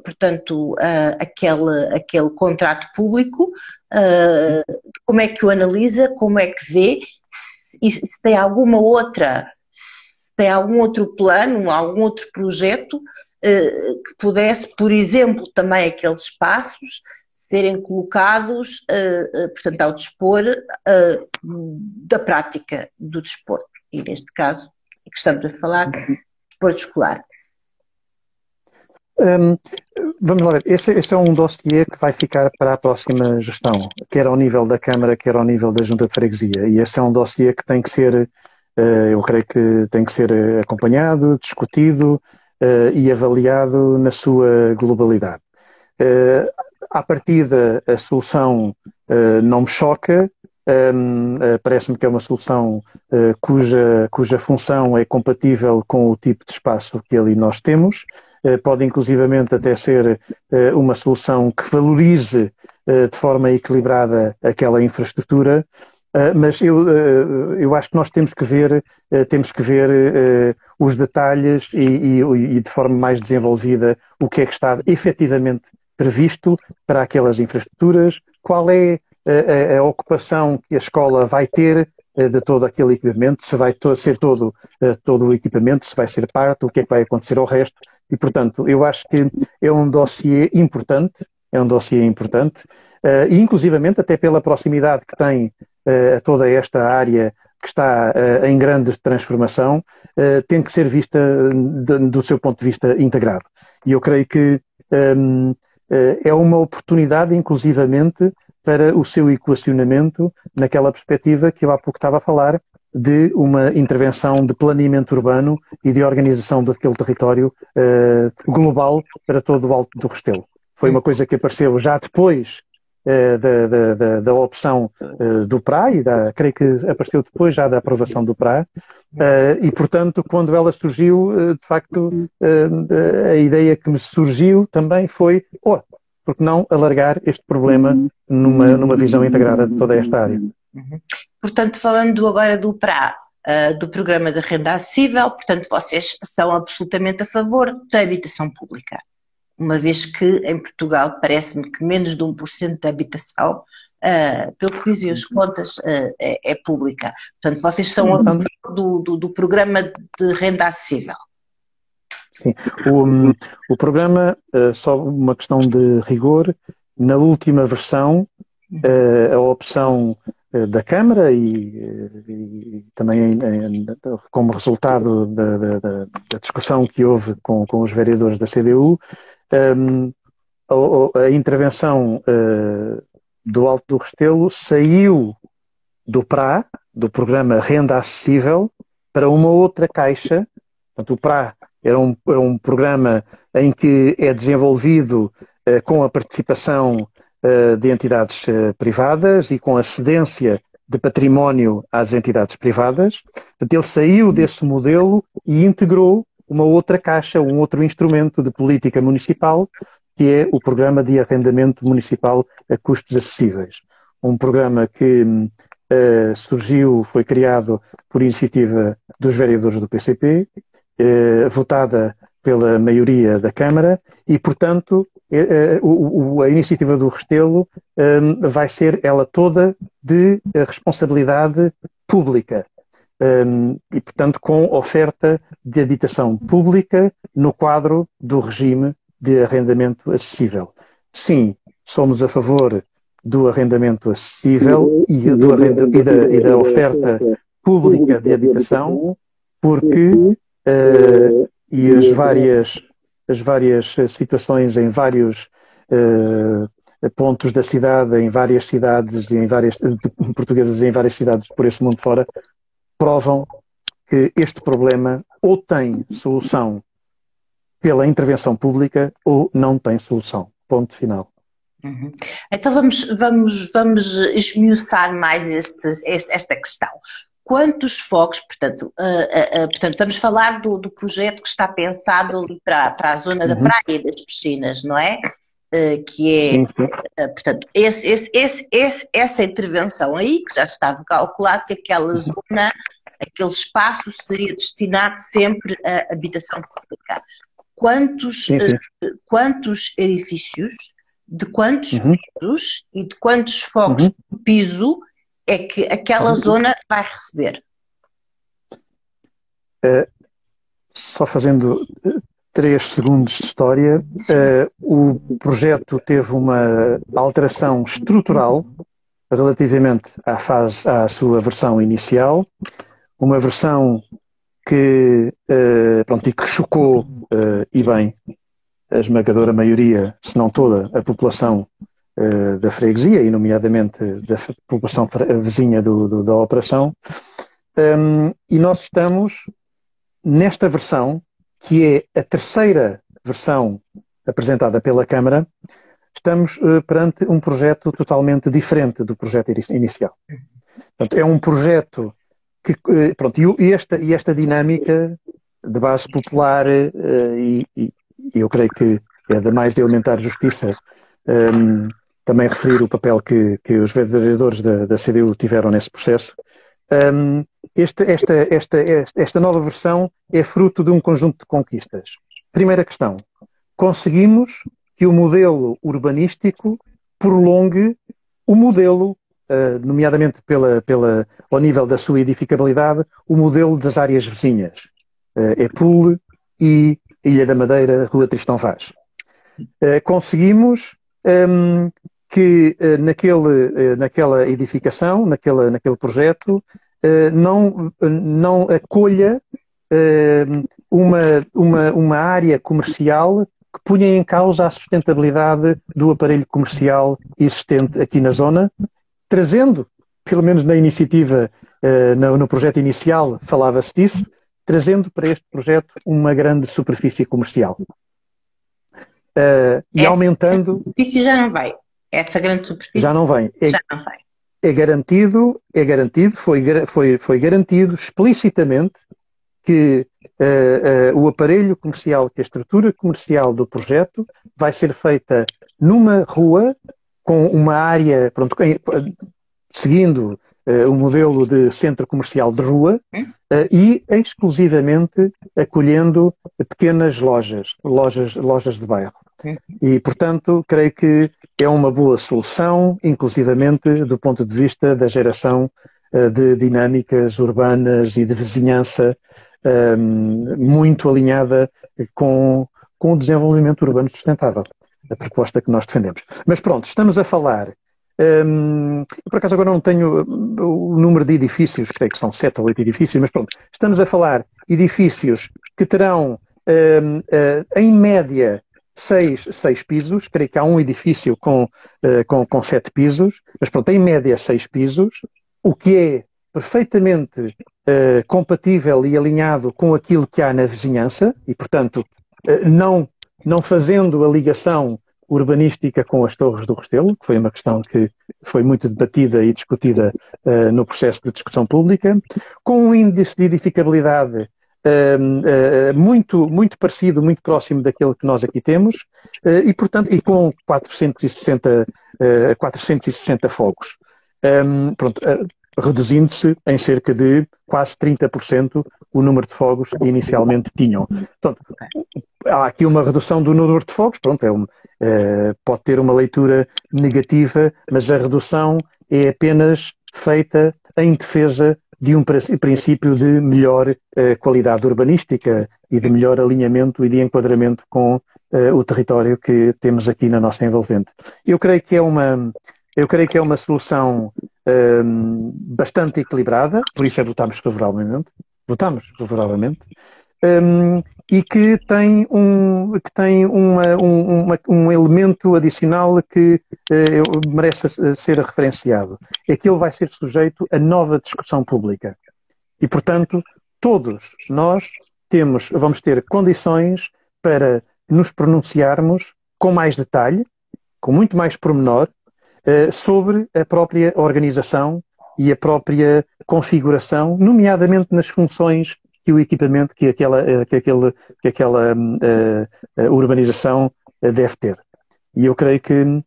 portanto, aquele contrato público? Como é que o analisa, como é que vê, se tem algum outro plano, algum outro projeto que pudesse, por exemplo, também aqueles espaços serem colocados, portanto, ao dispor da prática do desporto. E neste caso, que estamos a falar, desporto escolar. Vamos lá ver, este é um dossiê que vai ficar para a próxima gestão, quer ao nível da Câmara, quer ao nível da Junta de Freguesia, e este é um dossiê que tem que ser, eu creio que tem que ser acompanhado, discutido e avaliado na sua globalidade. À partida, a solução não me choca, parece-me que é uma solução cuja função é compatível com o tipo de espaço que ali nós temos. Pode inclusivamente até ser uma solução que valorize de forma equilibrada aquela infraestrutura, mas eu acho que nós temos que ver os detalhes e de forma mais desenvolvida o que é que está efetivamente previsto para aquelas infraestruturas, qual é a ocupação que a escola vai ter de todo aquele equipamento, se vai ser todo o equipamento, se vai ser parte, o que é que vai acontecer ao resto. E, portanto, eu acho que é um dossiê importante, e inclusivamente até pela proximidade que tem a toda esta área que está em grande transformação, tem que ser vista do seu ponto de vista integrado. E eu creio que é uma oportunidade, inclusivamente, para o seu equacionamento naquela perspectiva que eu há pouco estava a falar, de uma intervenção de planeamento urbano e de organização daquele território global para todo o Alto do Restelo. Foi uma coisa que apareceu já depois da opção do PRA, creio que apareceu depois já da aprovação do PRA, e, portanto, quando ela surgiu, de facto, a ideia que me surgiu também foi, por que não alargar este problema numa visão integrada de toda esta área. Portanto, falando agora do PRA, do Programa de Renda Acessível, portanto, vocês estão absolutamente a favor da habitação pública, uma vez que em Portugal parece-me que menos de 1% da habitação, pelo que dizem as contas, é pública. Portanto, vocês são a favor do Programa de Renda Acessível. Sim, o programa, só uma questão de rigor, na última versão, a opção da Câmara e também como resultado da discussão que houve com os vereadores da CDU, a intervenção do Alto do Restelo saiu do PRA, do Programa Renda Acessível, para uma outra caixa. Portanto, o PRA era um programa em que é desenvolvido com a participação de entidades privadas e com a cedência de património às entidades privadas. Portanto, ele saiu desse modelo e integrou uma outra caixa, um outro instrumento de política municipal, que é o Programa de Arrendamento Municipal a Custos Acessíveis. Um programa que surgiu, foi criado por iniciativa dos vereadores do PCP, votada pela maioria da Câmara e, portanto, a iniciativa do Restelo vai ser ela toda de responsabilidade pública. E, portanto, com oferta de habitação pública no quadro do regime de arrendamento acessível. Sim, somos a favor do arrendamento acessível e da oferta pública de habitação, porque e as várias situações em vários pontos da cidade, em várias cidades e em várias portuguesas em várias cidades por esse mundo fora, provam que este problema ou tem solução pela intervenção pública ou não tem solução. Ponto final. Uhum. Então vamos esmiuçar mais esta questão. Quantos focos, portanto, vamos falar do projeto que está pensado ali para a zona da praia e das piscinas, não é? Que é, sim. Portanto, essa intervenção aí, que já estava calculado que aquela zona, aquele espaço seria destinado sempre à habitação pública. Quantos edifícios, de quantos pisos e de quantos focos por piso é que aquela zona vai receber? Só fazendo 3 segundos de história, o projeto teve uma alteração estrutural relativamente à sua versão inicial, uma versão que chocou, e bem, a esmagadora maioria, se não toda, a população da freguesia, e nomeadamente da população vizinha da operação. E nós estamos nesta versão, que é a terceira versão apresentada pela Câmara, estamos perante um projeto totalmente diferente do projeto inicial. Portanto, é um projeto que, e esta dinâmica de base popular, e eu creio que é da mais de elementar justiça, também referir o papel que os vereadores da CDU tiveram nesse processo. Esta nova versão é fruto de um conjunto de conquistas. Primeira questão, conseguimos que o modelo urbanístico prolongue o modelo, nomeadamente ao nível da sua edificabilidade, o modelo das áreas vizinhas. Epule e Ilha da Madeira, Rua Tristão Vaz. Conseguimos que naquela edificação, naquele projeto, não acolha uma área comercial que punha em causa a sustentabilidade do aparelho comercial existente aqui na zona, trazendo, pelo menos na iniciativa, no projeto inicial, falava-se disso, trazendo para este projeto uma grande superfície comercial. E aumentando... Essa superfície já não vai. Essa grande superfície já não vem. Já não vai. É garantido, foi garantido explicitamente que o aparelho comercial, que a estrutura comercial do projeto vai ser feita numa rua com uma área, seguindo o modelo de centro comercial de rua e exclusivamente acolhendo pequenas lojas de bairro. E, portanto, creio que é uma boa solução, inclusivamente do ponto de vista da geração de dinâmicas urbanas e de vizinhança muito alinhada com o desenvolvimento urbano sustentável, a proposta que nós defendemos. Mas pronto, estamos a falar, por acaso agora não tenho o número de edifícios, creio que são 7 ou 8 edifícios, mas pronto, estamos a falar edifícios que terão, em média, 6 pisos, creio que há um edifício com 7 pisos, mas pronto, em média 6 pisos, o que é perfeitamente compatível e alinhado com aquilo que há na vizinhança e, portanto, não fazendo a ligação urbanística com as Torres do Restelo, que foi uma questão que foi muito debatida e discutida no processo de discussão pública, com um índice de edificabilidade muito parecido, muito próximo daquele que nós aqui temos, e, portanto, e com 460 fogos. Pronto, reduzindo-se em cerca de quase 30% o número de fogos que inicialmente tinham. Portanto, há aqui uma redução do número de fogos, pronto, pode ter uma leitura negativa, mas a redução é apenas feita em defesa de um princípio de melhor qualidade urbanística e de melhor alinhamento e de enquadramento com o território que temos aqui na nossa envolvente. Eu creio que é uma solução bastante equilibrada, por isso votámos favoravelmente. E que tem um elemento adicional que merece ser referenciado. É que ele vai ser sujeito a nova discussão pública. E, portanto, todos nós vamos ter condições para nos pronunciarmos com mais detalhe, com muito mais pormenor, sobre a própria organização e a própria configuração, nomeadamente nas funções que o equipamento, que aquela urbanização deve ter. E eu creio que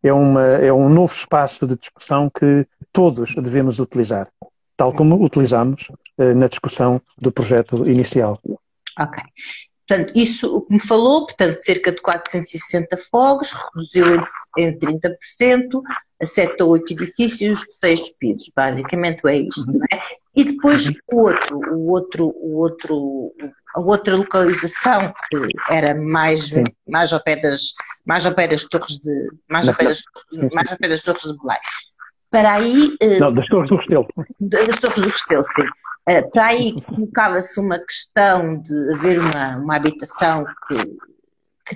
é um novo espaço de discussão que todos devemos utilizar, tal como utilizamos na discussão do projeto inicial. Ok. Portanto, isso o que me falou, portanto, cerca de 460 fogos, reduziu em 30%, a 7 ou 8 edifícios, 6 pisos, basicamente é isto, não é? E depois a outra localização que era mais ao pé das torres de Belém. Para aí... Não, das Torres do Restelo. Das Torres do Restelo, sim. Para aí colocava-se uma questão de haver uma habitação que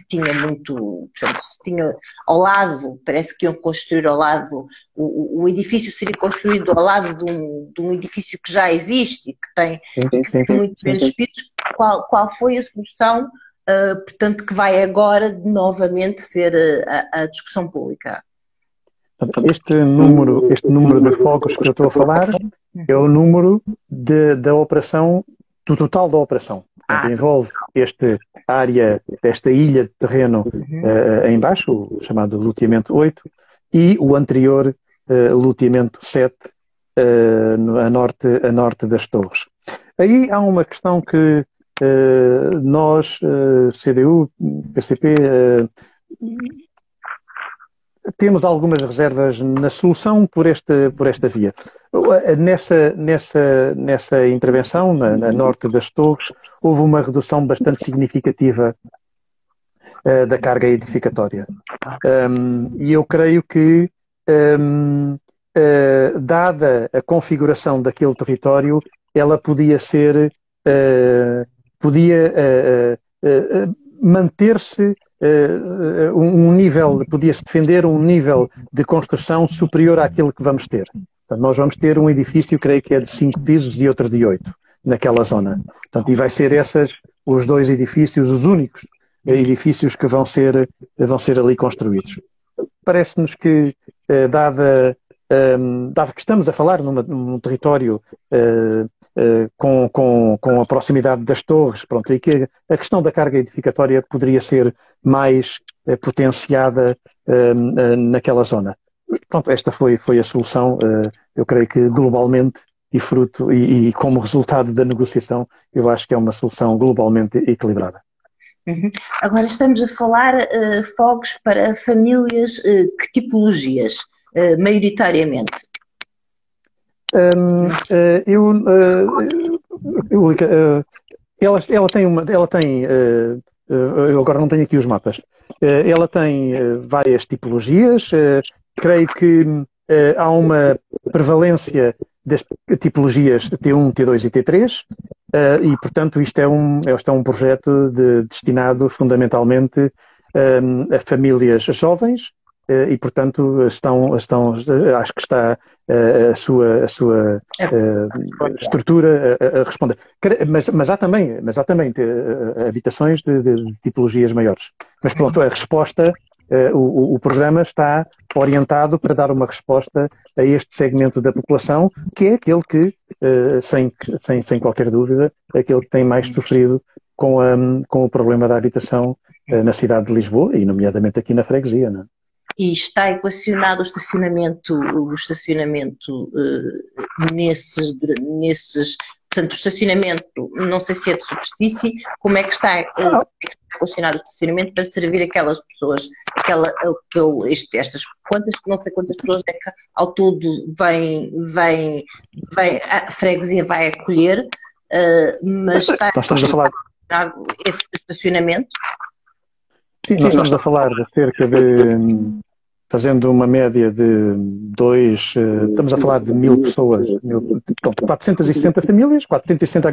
tinha muito, portanto, tinha ao lado, parece que iam construir ao lado, o edifício seria construído ao lado de um edifício que já existe e que tem muito menos pisos. Qual foi a solução, portanto, que vai agora novamente ser a discussão pública? Este número de fogos que eu estou a falar é o número da operação, do total da operação. Portanto, envolve esta ilha de terreno em baixo, chamado loteamento 8, e o anterior loteamento 7, a norte das Torres. Aí há uma questão que nós, CDU, PCP, temos algumas reservas na solução por esta via. Nessa intervenção, na norte das Torres, houve uma redução bastante significativa da carga edificatória. E eu creio que, dada a configuração daquele território, ela podia manter-se podia-se defender um nível de construção superior àquele que vamos ter. Portanto, nós vamos ter um edifício, creio que é de 5 pisos e outro de 8, naquela zona. Portanto, e vai ser os dois edifícios, os únicos edifícios que vão ser ali construídos. Parece-nos que, dado que estamos a falar num território com a proximidade das torres, pronto, e que a questão da carga edificatória poderia ser mais potenciada naquela zona. Pronto, esta foi a solução, eu creio que globalmente e como resultado da negociação, eu acho que é uma solução globalmente equilibrada. Agora estamos a falar fogos para famílias, que tipologias, maioritariamente? Ela tem eu agora não tenho aqui os mapas. Ela tem várias tipologias. Creio que há uma prevalência das tipologias T1, T2 e T3, e portanto isto é um projeto destinado fundamentalmente a famílias jovens. E, portanto, acho que está a sua estrutura a responder. Mas há também habitações de tipologias maiores. Mas, pronto, a resposta, o programa está orientado para dar uma resposta a este segmento da população, que é aquele que sem qualquer dúvida, aquele que tem mais sofrido com o problema da habitação na cidade de Lisboa e, nomeadamente, aqui na freguesia, não é? E está equacionado o estacionamento portanto, o estacionamento, não sei se é de superfície, como é que está equacionado o estacionamento para servir aquelas pessoas, não sei quantas pessoas é que ao todo a freguesia vai acolher, mas está estamos a falar esse estacionamento? Sim, nós estamos a falar de cerca de, fazendo uma média de estamos a falar de 1000 pessoas, 460 famílias, 460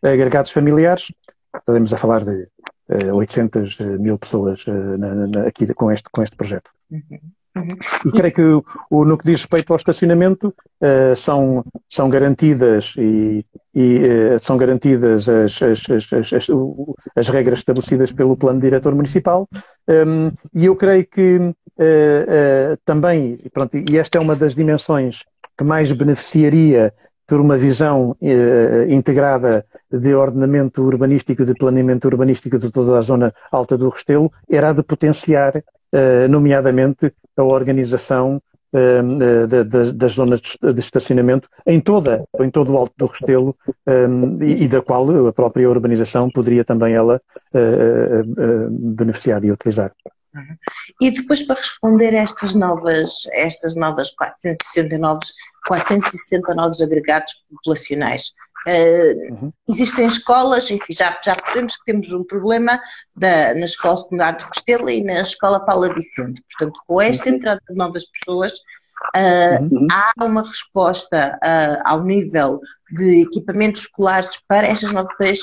agregados familiares, estamos a falar de 800 mil pessoas aqui com este projeto. E creio que no que diz respeito ao estacionamento são garantidas são garantidas as regras estabelecidas pelo plano diretor municipal, e eu creio que também, pronto, e esta é uma das dimensões que mais beneficiaria por uma visão integrada de ordenamento urbanístico, de planeamento urbanístico de toda a zona alta do Restelo, era a de potenciar nomeadamente a organização das zonas de estacionamento em todo o Alto do Restelo, e da qual a própria urbanização poderia também ela beneficiar e utilizar. E depois, para responder a estas novas 460 novos agregados populacionais, existem escolas, enfim, já percebemos que temos um problema na escola secundária de Restelo e na escola Paula Vicente. Portanto, com esta entrada de novas pessoas, há uma resposta ao nível de equipamentos escolares para estes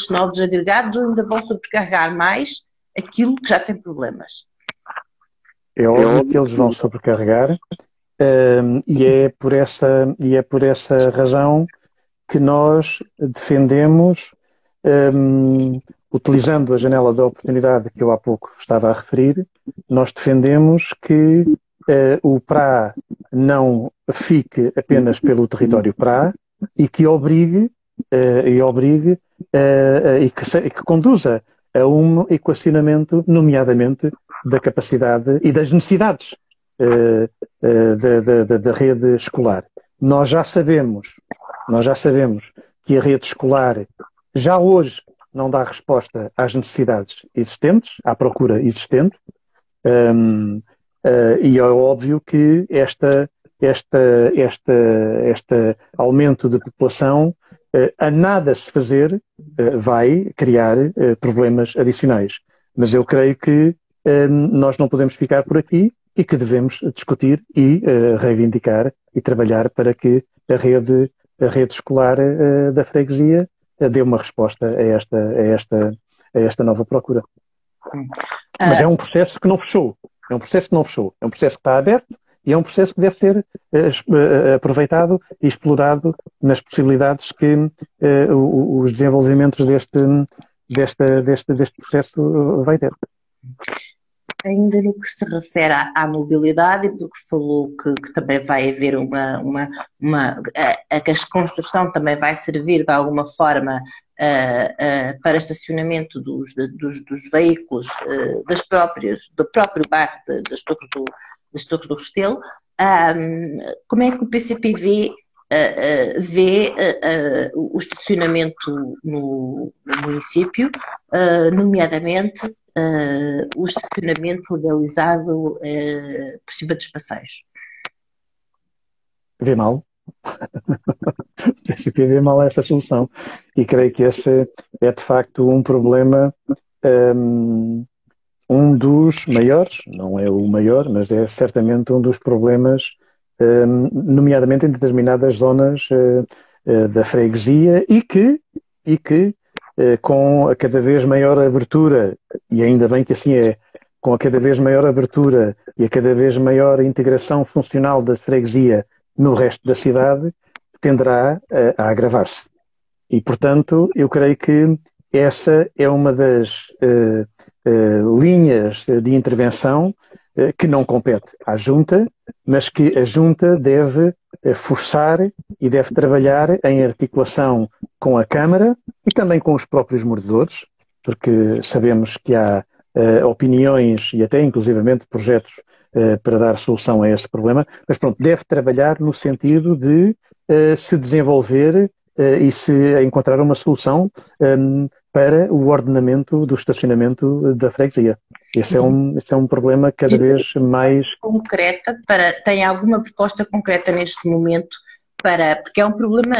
novos agregados, ou ainda vão sobrecarregar mais aquilo que já tem problemas? É óbvio que eles vão sobrecarregar, e é por essa razão que nós defendemos, utilizando a janela da oportunidade que eu há pouco estava a referir, nós defendemos que o PRA não fique apenas pelo território PRA e que obrigue e que conduza a um equacionamento, nomeadamente, da capacidade e das necessidades da rede escolar. Nós já sabemos que a rede escolar já hoje não dá resposta às necessidades existentes, à procura existente, e é óbvio que este aumento de população, a nada se fazer, vai criar problemas adicionais. Mas eu creio que nós não podemos ficar por aqui e que devemos discutir e reivindicar e trabalhar para que a rede escolar da freguesia dê uma resposta a esta nova procura. Mas é um processo que não fechou. É um processo que está aberto e é um processo que deve ser aproveitado e explorado nas possibilidades que os desenvolvimentos deste processo vai ter. Ainda no que se refere à mobilidade, porque falou que também vai haver que a construção também vai servir de alguma forma para estacionamento dos veículos do próprio bairro das Torres do Restelo. Como é que o PCP vê o estacionamento no município, nomeadamente o estacionamento legalizado por cima dos passeios? Vê mal. O PCP vê mal esta solução e creio que esse é de facto um problema, um dos maiores, não é o maior, mas é certamente um dos problemas, nomeadamente em determinadas zonas da freguesia e que com a cada vez maior abertura, e ainda bem que assim é, com a cada vez maior abertura e a cada vez maior integração funcional da freguesia no resto da cidade, tenderá a agravar-se. E, portanto, eu creio que essa é uma das linhas de intervenção que não compete à Junta, mas que a Junta deve forçar e deve trabalhar em articulação com a Câmara e também com os próprios moradores, porque sabemos que há opiniões e até inclusivamente projetos para dar solução a esse problema, mas pronto, deve trabalhar no sentido de se desenvolver e se encontrar uma solução para o ordenamento do estacionamento da freguesia. Esse é um problema cada vez mais... Concreta, tem alguma proposta concreta neste momento porque é um problema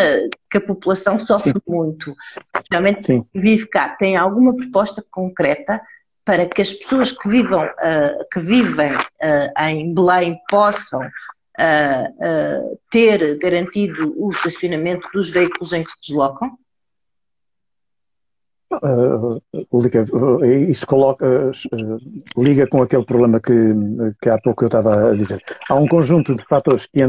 que a população sofre muito, especialmente vive cá. Tem alguma proposta concreta para que as pessoas que vivem em Belém possam ter garantido o estacionamento dos veículos em que se deslocam? Isso liga com aquele problema que há pouco eu estava a dizer. Há um conjunto de fatores que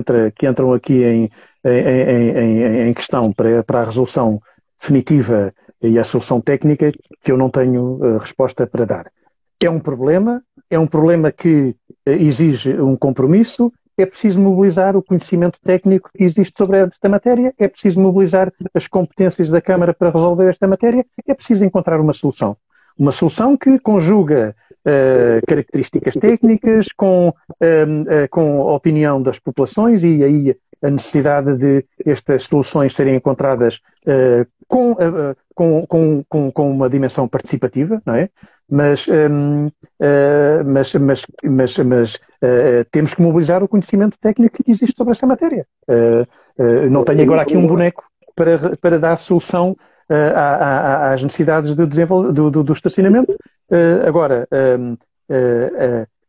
entram aqui em questão para a resolução definitiva e a solução técnica que eu não tenho resposta para dar. É um problema que exige um compromisso. É preciso mobilizar o conhecimento técnico que existe sobre esta matéria, é preciso mobilizar as competências da Câmara para resolver esta matéria, é preciso encontrar uma solução. Uma solução que conjuga características técnicas com a opinião das populações e aí a necessidade de estas soluções serem encontradas com uma dimensão participativa, não é? Mas temos que mobilizar o conhecimento técnico que existe sobre esta matéria. Não tenho agora aqui um boneco para dar solução às necessidades do estacionamento. Agora,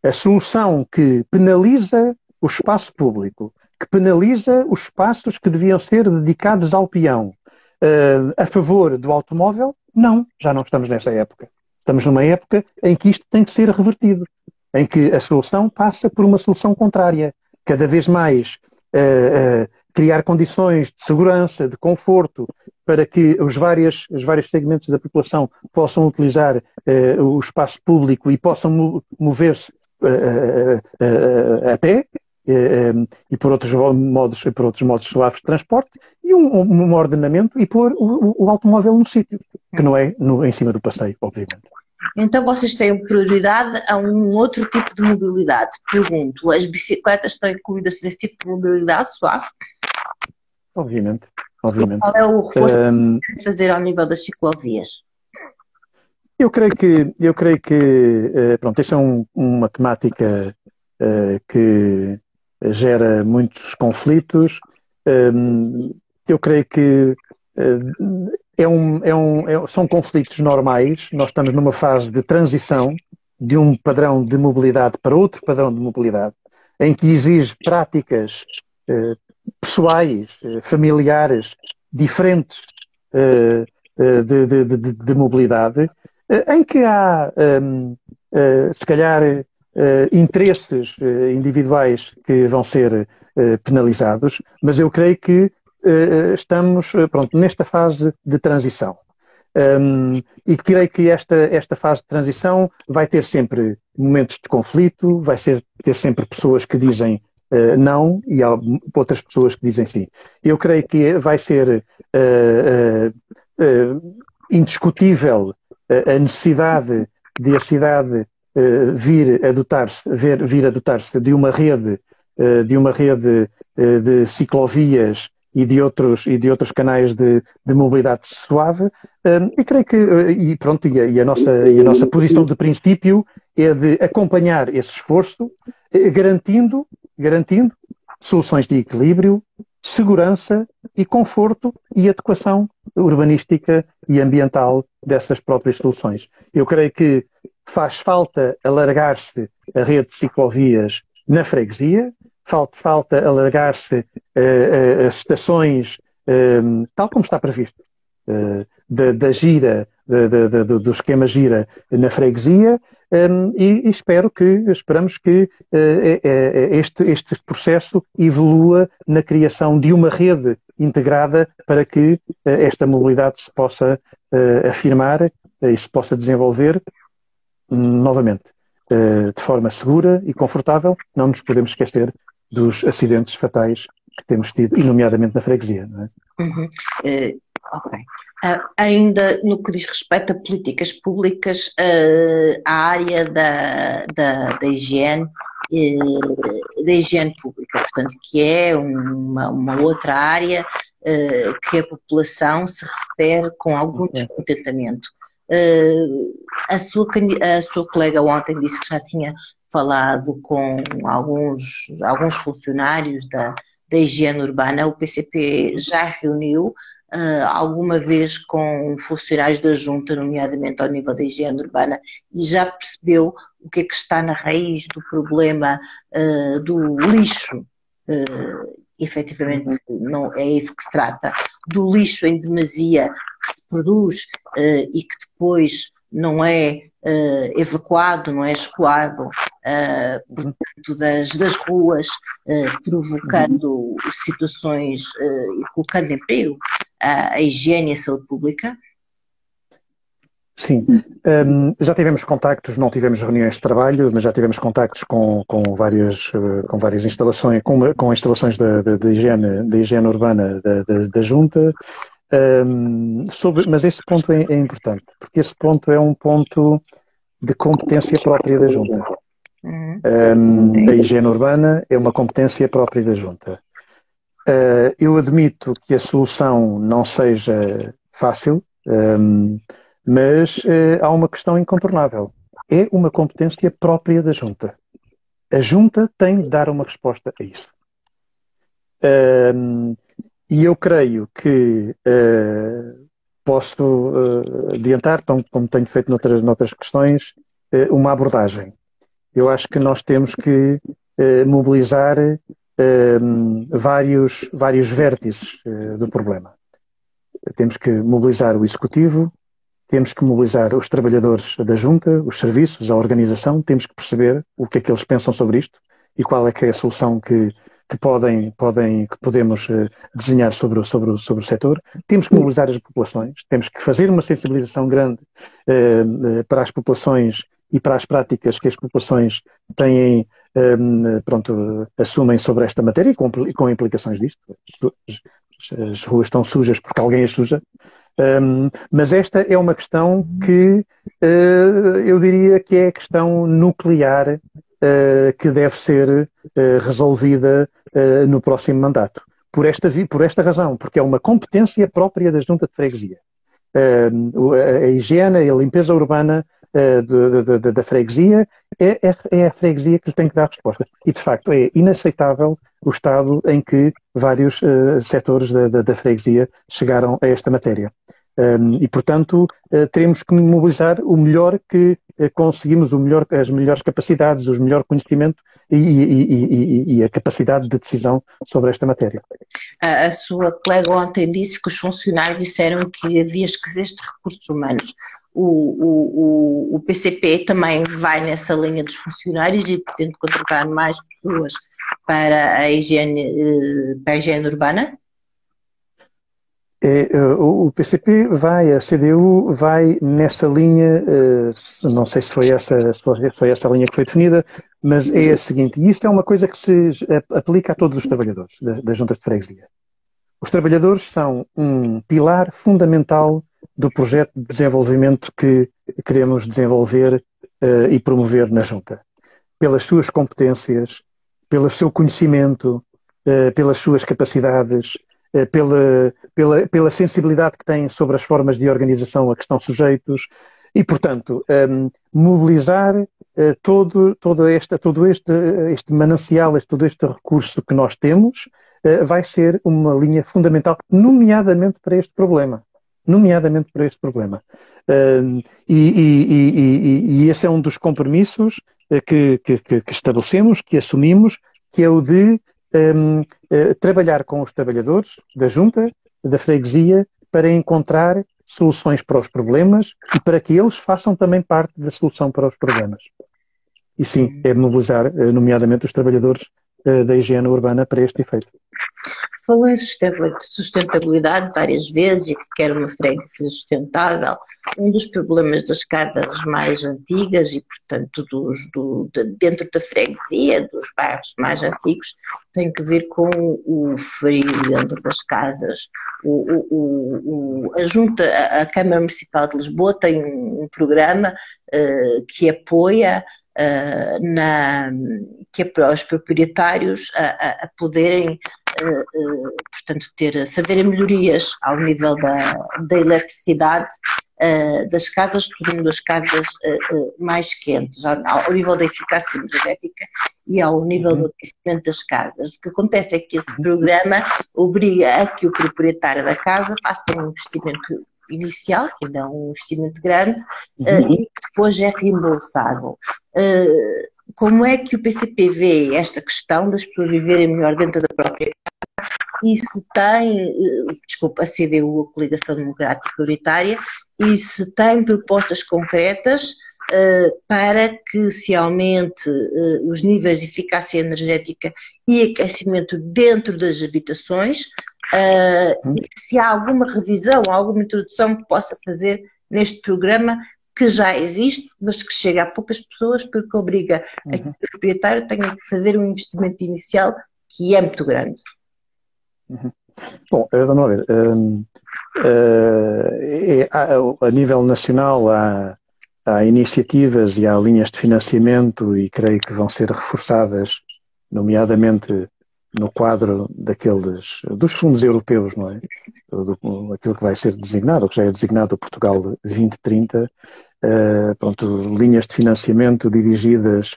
a solução que penaliza o espaço público, que penaliza os espaços que deviam ser dedicados ao peão, a favor do automóvel, não, já não estamos nessa época. Estamos numa época em que isto tem que ser revertido, em que a solução passa por uma solução contrária. Cada vez mais criar condições de segurança, de conforto, para que os vários segmentos da população possam utilizar o espaço público e possam mover-se a pé e por outros modos suaves de transporte, e um ordenamento e pôr o automóvel no sítio, que não é em cima do passeio, obviamente. Então vocês têm prioridade a um outro tipo de mobilidade. Pergunto, as bicicletas estão incluídas nesse tipo de mobilidade suave? Obviamente. Qual é o reforço que querem fazer ao nível das ciclovias? Eu creio que pronto, esta é uma temática que gera muitos conflitos. Eu creio que são conflitos normais. Nós estamos numa fase de transição de um padrão de mobilidade para outro padrão de mobilidade, em que exige práticas pessoais, familiares, diferentes de mobilidade, em que há, se calhar, interesses individuais que vão ser penalizados, mas eu creio que estamos, pronto, nesta fase de transição. E creio que esta fase de transição vai ter sempre momentos de conflito, ter sempre pessoas que dizem não e há outras pessoas que dizem sim. Eu creio que vai ser indiscutível a necessidade de a cidade vir a dotar-se de uma rede de ciclovias e de outros canais de mobilidade suave, e creio que a nossa posição de princípio é de acompanhar esse esforço, garantindo soluções de equilíbrio, segurança e conforto e adequação urbanística e ambiental dessas próprias soluções. Eu creio que faz falta alargar-se a rede de ciclovias na freguesia, falta alargar-se as estações, tal como está previsto, da gira, do esquema gira na freguesia, e esperamos que este processo evolua na criação de uma rede integrada para que esta mobilidade se possa afirmar e se possa desenvolver novamente de forma segura e confortável. Não nos podemos esquecer dos acidentes fatais que temos tido, e nomeadamente na freguesia. Não é? Uhum. Ok. Ainda no que diz respeito a políticas públicas, a área da higiene, da higiene pública, portanto, que é uma outra área que a população se refere com algum descontentamento. A sua colega ontem disse que já tinha falado com alguns funcionários da higiene urbana. O PCP já reuniu alguma vez com funcionários da Junta, nomeadamente ao nível da higiene urbana, e já percebeu o que é que está na raiz do problema do lixo. Efetivamente, não é isso que se trata, do lixo em demasia que se produz e que depois não é evacuado, não é escoado, portanto, das ruas, provocando situações e colocando em perigo a higiene e a saúde pública? Sim, já tivemos contactos, não tivemos reuniões de trabalho, mas já tivemos contactos com várias instalações, com instalações da higiene urbana da Junta, mas esse ponto é importante, porque esse ponto é um ponto de competência própria da Junta. A higiene urbana é uma competência própria da Junta. Eu admito que a solução não seja fácil, mas há uma questão incontornável. É uma competência própria da Junta. A Junta tem de dar uma resposta a isso. E eu creio que posso adiantar, como tenho feito noutras questões, uma abordagem. Eu acho que nós temos que mobilizar vários vértices do problema. Temos que mobilizar o Executivo, temos que mobilizar os trabalhadores da Junta, os serviços, a organização, temos que perceber o que é que eles pensam sobre isto e qual é que é a solução que podemos desenhar sobre o setor. Temos que mobilizar as populações, temos que fazer uma sensibilização grande para as populações e para as práticas que as populações têm, assumem sobre esta matéria e com implicações disto. As ruas estão sujas porque alguém as suja. Mas esta é uma questão que eu diria que é a questão nuclear que deve ser resolvida no próximo mandato. Por esta razão, porque é uma competência própria da Junta de Freguesia. A higiene e a limpeza urbana da freguesia é a freguesia que lhe tem que dar resposta. E, de facto, é inaceitável o estado em que vários setores da freguesia chegaram a esta matéria. E, portanto, teremos que mobilizar o melhor que conseguimos, as melhores capacidades, o melhor conhecimento e a capacidade de decisão sobre esta matéria. A sua colega ontem disse que os funcionários disseram que havia escassez de recursos humanos. O PCP também vai nessa linha dos funcionários e pretende contratar mais pessoas para a higiene urbana? O PCP a CDU vai nessa linha, não sei se foi essa linha que foi definida, mas é a seguinte, e isto é uma coisa que se aplica a todos os trabalhadores das juntas de freguesia. Os trabalhadores são um pilar fundamental do projeto de desenvolvimento que queremos desenvolver e promover na junta. Pelas suas competências, pelo seu conhecimento, pelas suas capacidades, pela sensibilidade que têm sobre as formas de organização a que estão sujeitos e, portanto, mobilizar todo este manancial, todo este recurso que nós temos vai ser uma linha fundamental, nomeadamente para este problema. E esse é um dos compromissos que estabelecemos, que assumimos, que é o de trabalhar com os trabalhadores da junta, da freguesia, para encontrar soluções para os problemas e para que eles façam também parte da solução para os problemas. E sim, é mobilizar, nomeadamente, os trabalhadores da higiene urbana para este efeito. Falou em sustentabilidade várias vezes e que quer uma freguesia sustentável. Um dos problemas das casas mais antigas e, portanto, dentro da freguesia, dos bairros mais antigos, tem que ver com o frio dentro das casas. A Câmara Municipal de Lisboa tem um programa que apoia que apoia os proprietários a poderem portanto, fazer melhorias ao nível da eletricidade das casas, tornando as casas mais quentes, ao nível da eficácia energética e ao nível do aquecimento das casas. O que acontece é que esse programa obriga a que o proprietário da casa faça um investimento inicial, que ainda é um investimento grande, e que depois é reembolsável. Como é que o PCP vê esta questão das pessoas viverem melhor dentro da própria casa e se tem, a CDU, a Coligação Democrática Unitária, e se tem propostas concretas para que se aumente os níveis de eficácia energética e aquecimento dentro das habitações, e se há alguma revisão, alguma introdução que possa fazer neste programa que já existe, mas que chega a poucas pessoas porque obriga a que o proprietário tenha que fazer um investimento inicial que é muito grande. Bom, vamos ver. A nível nacional há iniciativas e há linhas de financiamento e creio que vão ser reforçadas, nomeadamente no quadro dos fundos europeus, não é? Aquilo que vai ser designado, que já é designado o Portugal 2030, linhas de financiamento dirigidas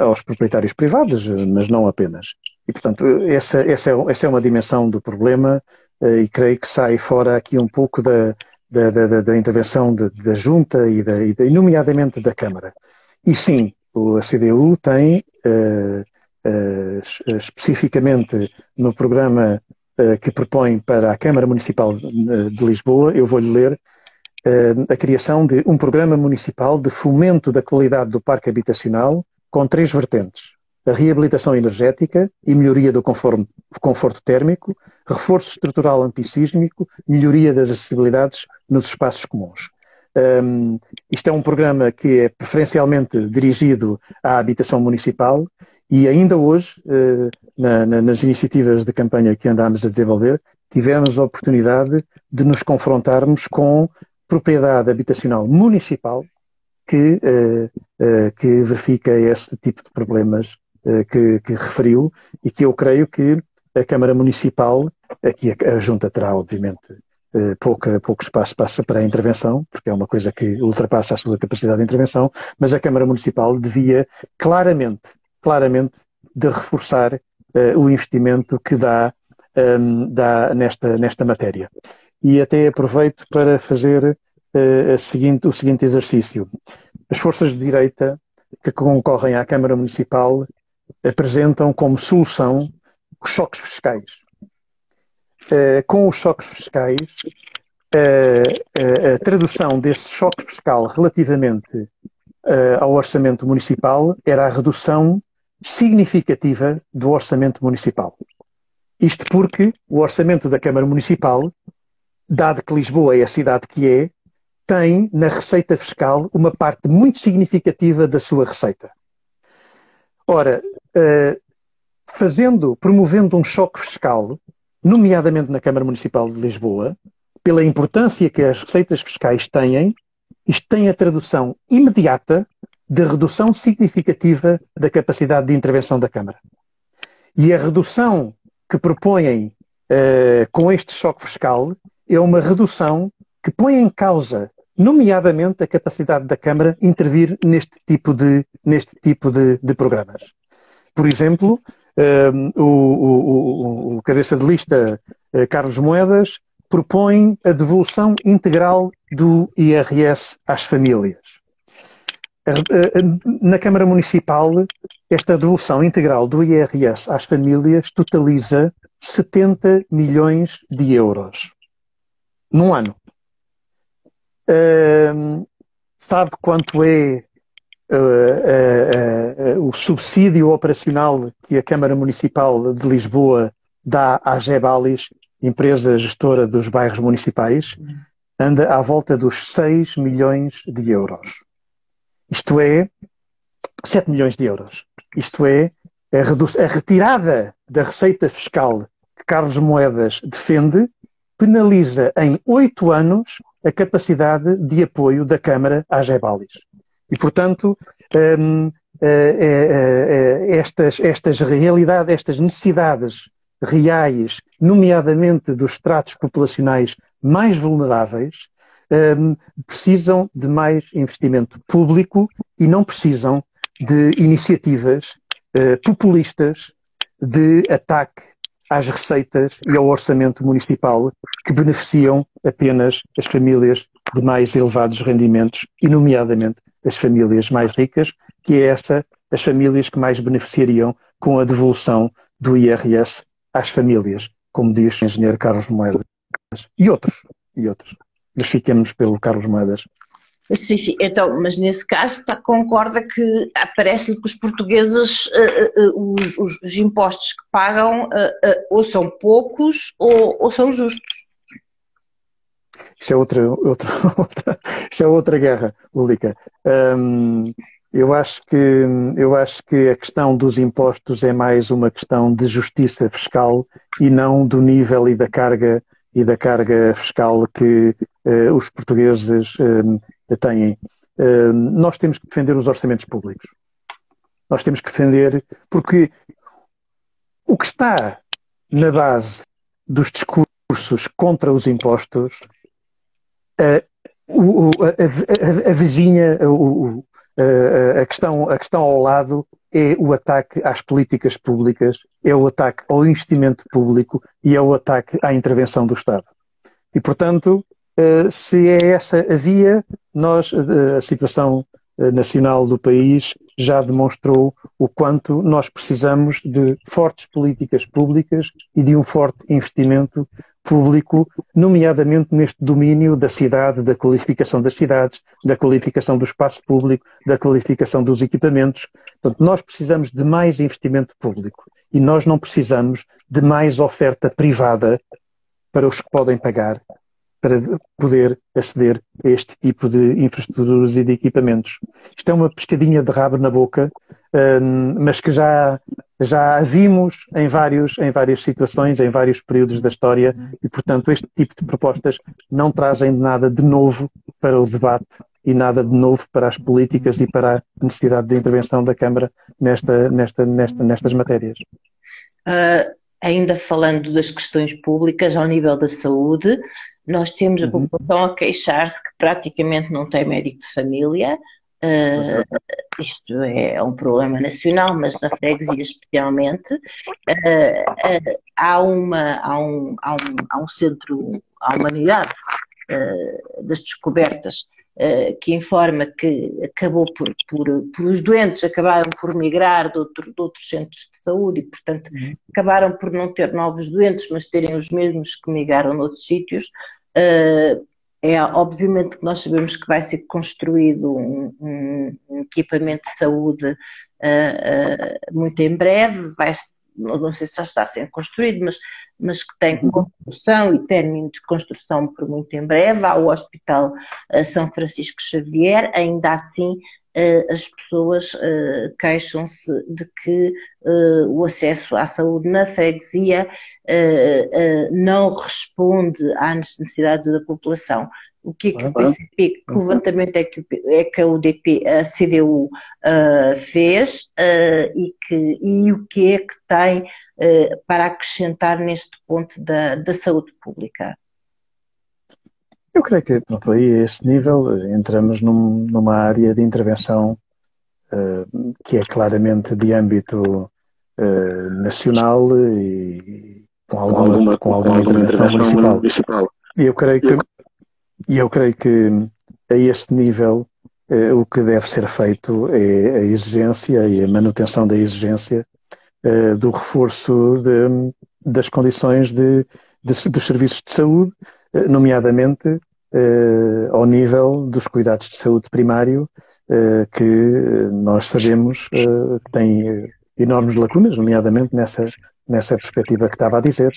aos proprietários privados, mas não apenas. E, portanto, essa é uma dimensão do problema e creio que sai fora aqui um pouco da intervenção da Junta e nomeadamente da Câmara. E sim, a CDU tem, especificamente no programa que propõe para a Câmara Municipal de Lisboa, eu vou-lhe ler a criação de um programa municipal de fomento da qualidade do parque habitacional com 3 vertentes: a reabilitação energética e melhoria do conforto térmico, reforço estrutural antissísmico, melhoria das acessibilidades nos espaços comuns. Isto é um programa que é preferencialmente dirigido à habitação municipal e ainda hoje, nas iniciativas de campanha que andámos a desenvolver, tivemos a oportunidade de nos confrontarmos com propriedade habitacional municipal que verifica este tipo de problemas que referiu e que eu creio que a Câmara Municipal, aqui a Junta terá obviamente pouco espaço para a intervenção, porque é uma coisa que ultrapassa a sua capacidade de intervenção, mas a Câmara Municipal devia claramente de reforçar o investimento que dá nesta matéria. E até aproveito para fazer o seguinte exercício. As forças de direita que concorrem à Câmara Municipal apresentam como solução os choques fiscais. Com os choques fiscais, a tradução desse choque fiscal relativamente ao orçamento municipal era a redução significativa do orçamento municipal. Isto porque o orçamento da Câmara Municipal, dado que Lisboa é a cidade que é, tem na receita fiscal uma parte muito significativa da sua receita. Ora, promovendo um choque fiscal, nomeadamente na Câmara Municipal de Lisboa, pela importância que as receitas fiscais têm, isto tem a tradução imediata de redução significativa da capacidade de intervenção da Câmara. E a redução que propõem com este choque fiscal é uma redução que põe em causa, nomeadamente, a capacidade da Câmara intervir neste tipo de programas. Por exemplo, o cabeça de lista Carlos Moedas propõe a devolução integral do IRS às famílias. Na Câmara Municipal, esta devolução integral do IRS às famílias totaliza 70 milhões de euros num ano. Sabe quanto é o subsídio operacional que a Câmara Municipal de Lisboa dá à Gebalis, empresa gestora dos bairros municipais, anda à volta dos 6 milhões de euros. Isto é, 7 milhões de euros. Isto é, a retirada da receita fiscal que Carlos Moedas defende penaliza em 8 anos a capacidade de apoio da Câmara à Gebalis. E, portanto, estas realidades, estas necessidades reais, nomeadamente dos estratos populacionais mais vulneráveis, precisam de mais investimento público e não precisam de iniciativas populistas de ataque às receitas e ao orçamento municipal que beneficiam apenas as famílias de mais elevados rendimentos e, nomeadamente, as famílias mais ricas, que é as famílias que mais beneficiariam com a devolução do IRS às famílias, como diz o engenheiro Carlos Moedas. E outros. Mas fiquemos pelo Carlos Moedas. Sim, sim. Então, mas nesse caso concorda que parece-lhe que os portugueses, os impostos que pagam, ou são poucos ou são justos. Isso é outra guerra, Úlica. Eu acho que a questão dos impostos é mais uma questão de justiça fiscal e não do nível e da carga fiscal que os portugueses têm. Nós temos que defender os orçamentos públicos. Nós temos que defender, porque o que está na base dos discursos contra os impostos, a vizinha, a questão ao lado é o ataque às políticas públicas, é o ataque ao investimento público e é o ataque à intervenção do Estado. E, portanto, se é essa a via, a situação nacional do país já demonstrou o quanto nós precisamos de fortes políticas públicas e de um forte investimento público, nomeadamente neste domínio da cidade, da qualificação das cidades, da qualificação do espaço público, da qualificação dos equipamentos. Portanto, nós precisamos de mais investimento público e nós não precisamos de mais oferta privada para os que podem pagar, para poder aceder a este tipo de infraestruturas e de equipamentos. Isto é uma pescadinha de rabo na boca, mas que já vimos em várias situações, em vários períodos da história, e, portanto, este tipo de propostas não trazem nada de novo para o debate e nada de novo para as políticas e para a necessidade de intervenção da Câmara nestas matérias. Ainda falando das questões públicas ao nível da saúde, nós temos a população a queixar-se que praticamente não tem médico de família. Isto é um problema nacional, mas na freguesia especialmente. Há um centro, há uma unidade das descobertas que informa que acabou por os doentes acabaram por migrar de outros centros de saúde e, portanto, acabaram por não ter novos doentes, mas terem os mesmos que migraram noutros sítios. Obviamente que nós sabemos que vai ser construído um equipamento de saúde muito em breve, não sei se já está sendo construído, mas que tem construção e término de construção por muito em breve. Há o Hospital São Francisco Xavier, ainda assim as pessoas queixam-se de que o acesso à saúde na freguesia não responde às necessidades da população. O que é que o PCP, que levantamento é que a CDU fez e o que é que tem para acrescentar neste ponto da saúde pública? Eu creio que, pronto, aí a este nível entramos numa área de intervenção que é claramente de âmbito nacional e com alguma intervenção municipal. E eu creio que a este nível o que deve ser feito é a exigência e a manutenção da exigência do reforço das condições dos serviços de saúde, nomeadamente ao nível dos cuidados de saúde primário, que nós sabemos que tem enormes lacunas, nomeadamente nessa perspectiva que estava a dizer.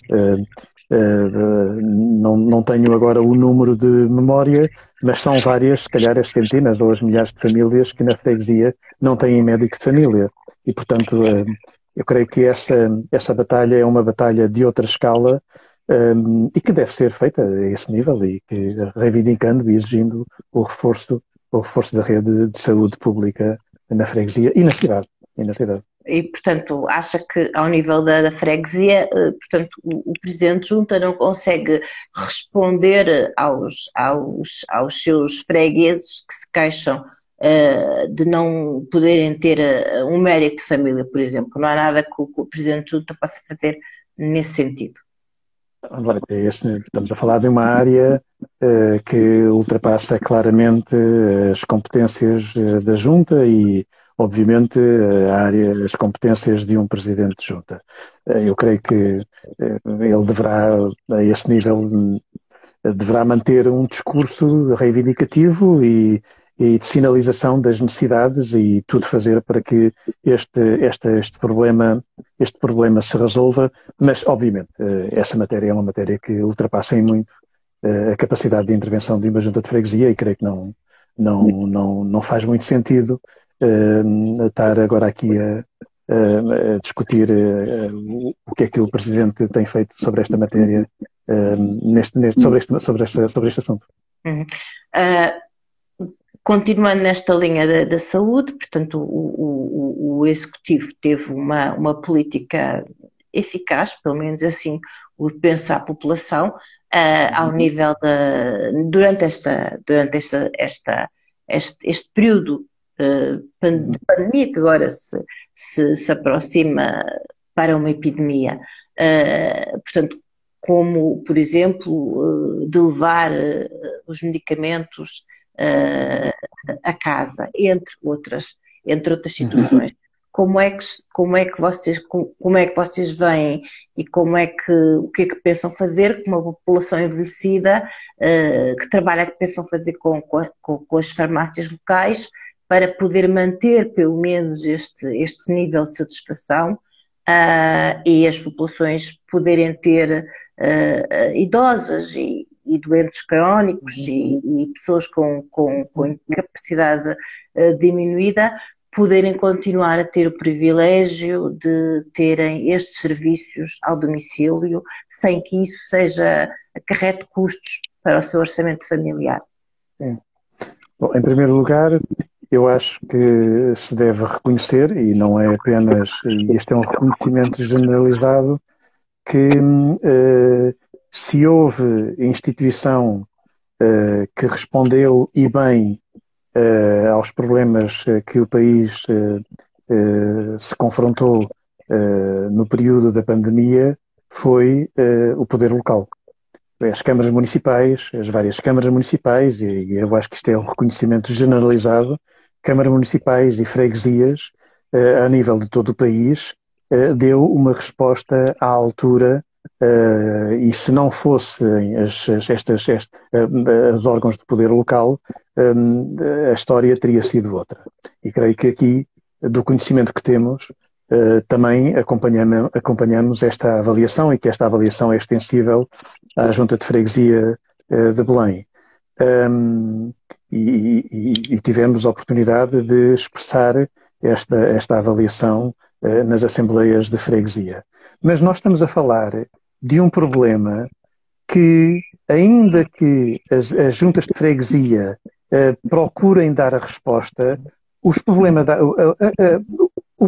Não tenho agora o número de memória, mas são várias, se calhar as centenas ou as milhares de famílias que na freguesia não têm médico de família. E, portanto, eu creio que essa batalha é uma batalha de outra escala, e que deve ser feita a esse nível e que reivindicando e exigindo o reforço da rede de saúde pública na freguesia e na cidade. E, portanto, acha que ao nível da freguesia, portanto, o Presidente de Junta não consegue responder aos seus fregueses que se queixam de não poderem ter um médico de família, por exemplo. Não há nada que o Presidente de Junta possa fazer nesse sentido. Agora, estamos a falar de uma área que ultrapassa claramente as competências da Junta e, obviamente, as competências de um Presidente de Junta. Eu creio que ele deverá, a esse nível, deverá manter um discurso reivindicativo e de sinalização das necessidades e tudo fazer para que este problema se resolva, mas obviamente essa matéria é uma matéria que ultrapassa em muito a capacidade de intervenção de uma junta de freguesia e creio que não faz muito sentido estar agora aqui a discutir o que é que o Presidente tem feito sobre esta matéria, sobre este assunto. Uhum. Continuando nesta linha da saúde, portanto, o Executivo teve uma política eficaz, pelo menos assim o pensa a população, ao nível durante este período de pandemia que agora se aproxima para uma epidemia. Portanto, como, por exemplo, de levar os medicamentos a casa, entre outras situações. Como é que vocês veem e o que é que pensam fazer com uma população envelhecida, que trabalha, que pensam fazer com as farmácias locais para poder manter pelo menos este nível de satisfação, e as populações poderem ter idosas e doentes crónicos e pessoas com incapacidade diminuída poderem continuar a ter o privilégio de terem estes serviços ao domicílio sem que isso acarrete custos para o seu orçamento familiar. Sim. Bom, em primeiro lugar, eu acho que se deve reconhecer, e não é apenas, e este é um reconhecimento generalizado, que se houve instituição que respondeu e bem aos problemas que o país se confrontou no período da pandemia, foi o poder local. As câmaras municipais, as várias câmaras municipais, e eu acho que isto é um reconhecimento generalizado, câmaras municipais e freguesias a nível de todo o país, deu uma resposta à altura, e se não fossem os órgãos de poder local, a história teria sido outra. E creio que aqui, do conhecimento que temos, também acompanhamos esta avaliação e que esta avaliação é extensível à Junta de Freguesia de Belém. E tivemos a oportunidade de expressar esta avaliação nas assembleias de freguesia. Mas nós estamos a falar de um problema que, ainda que as juntas de freguesia procurem dar a resposta, o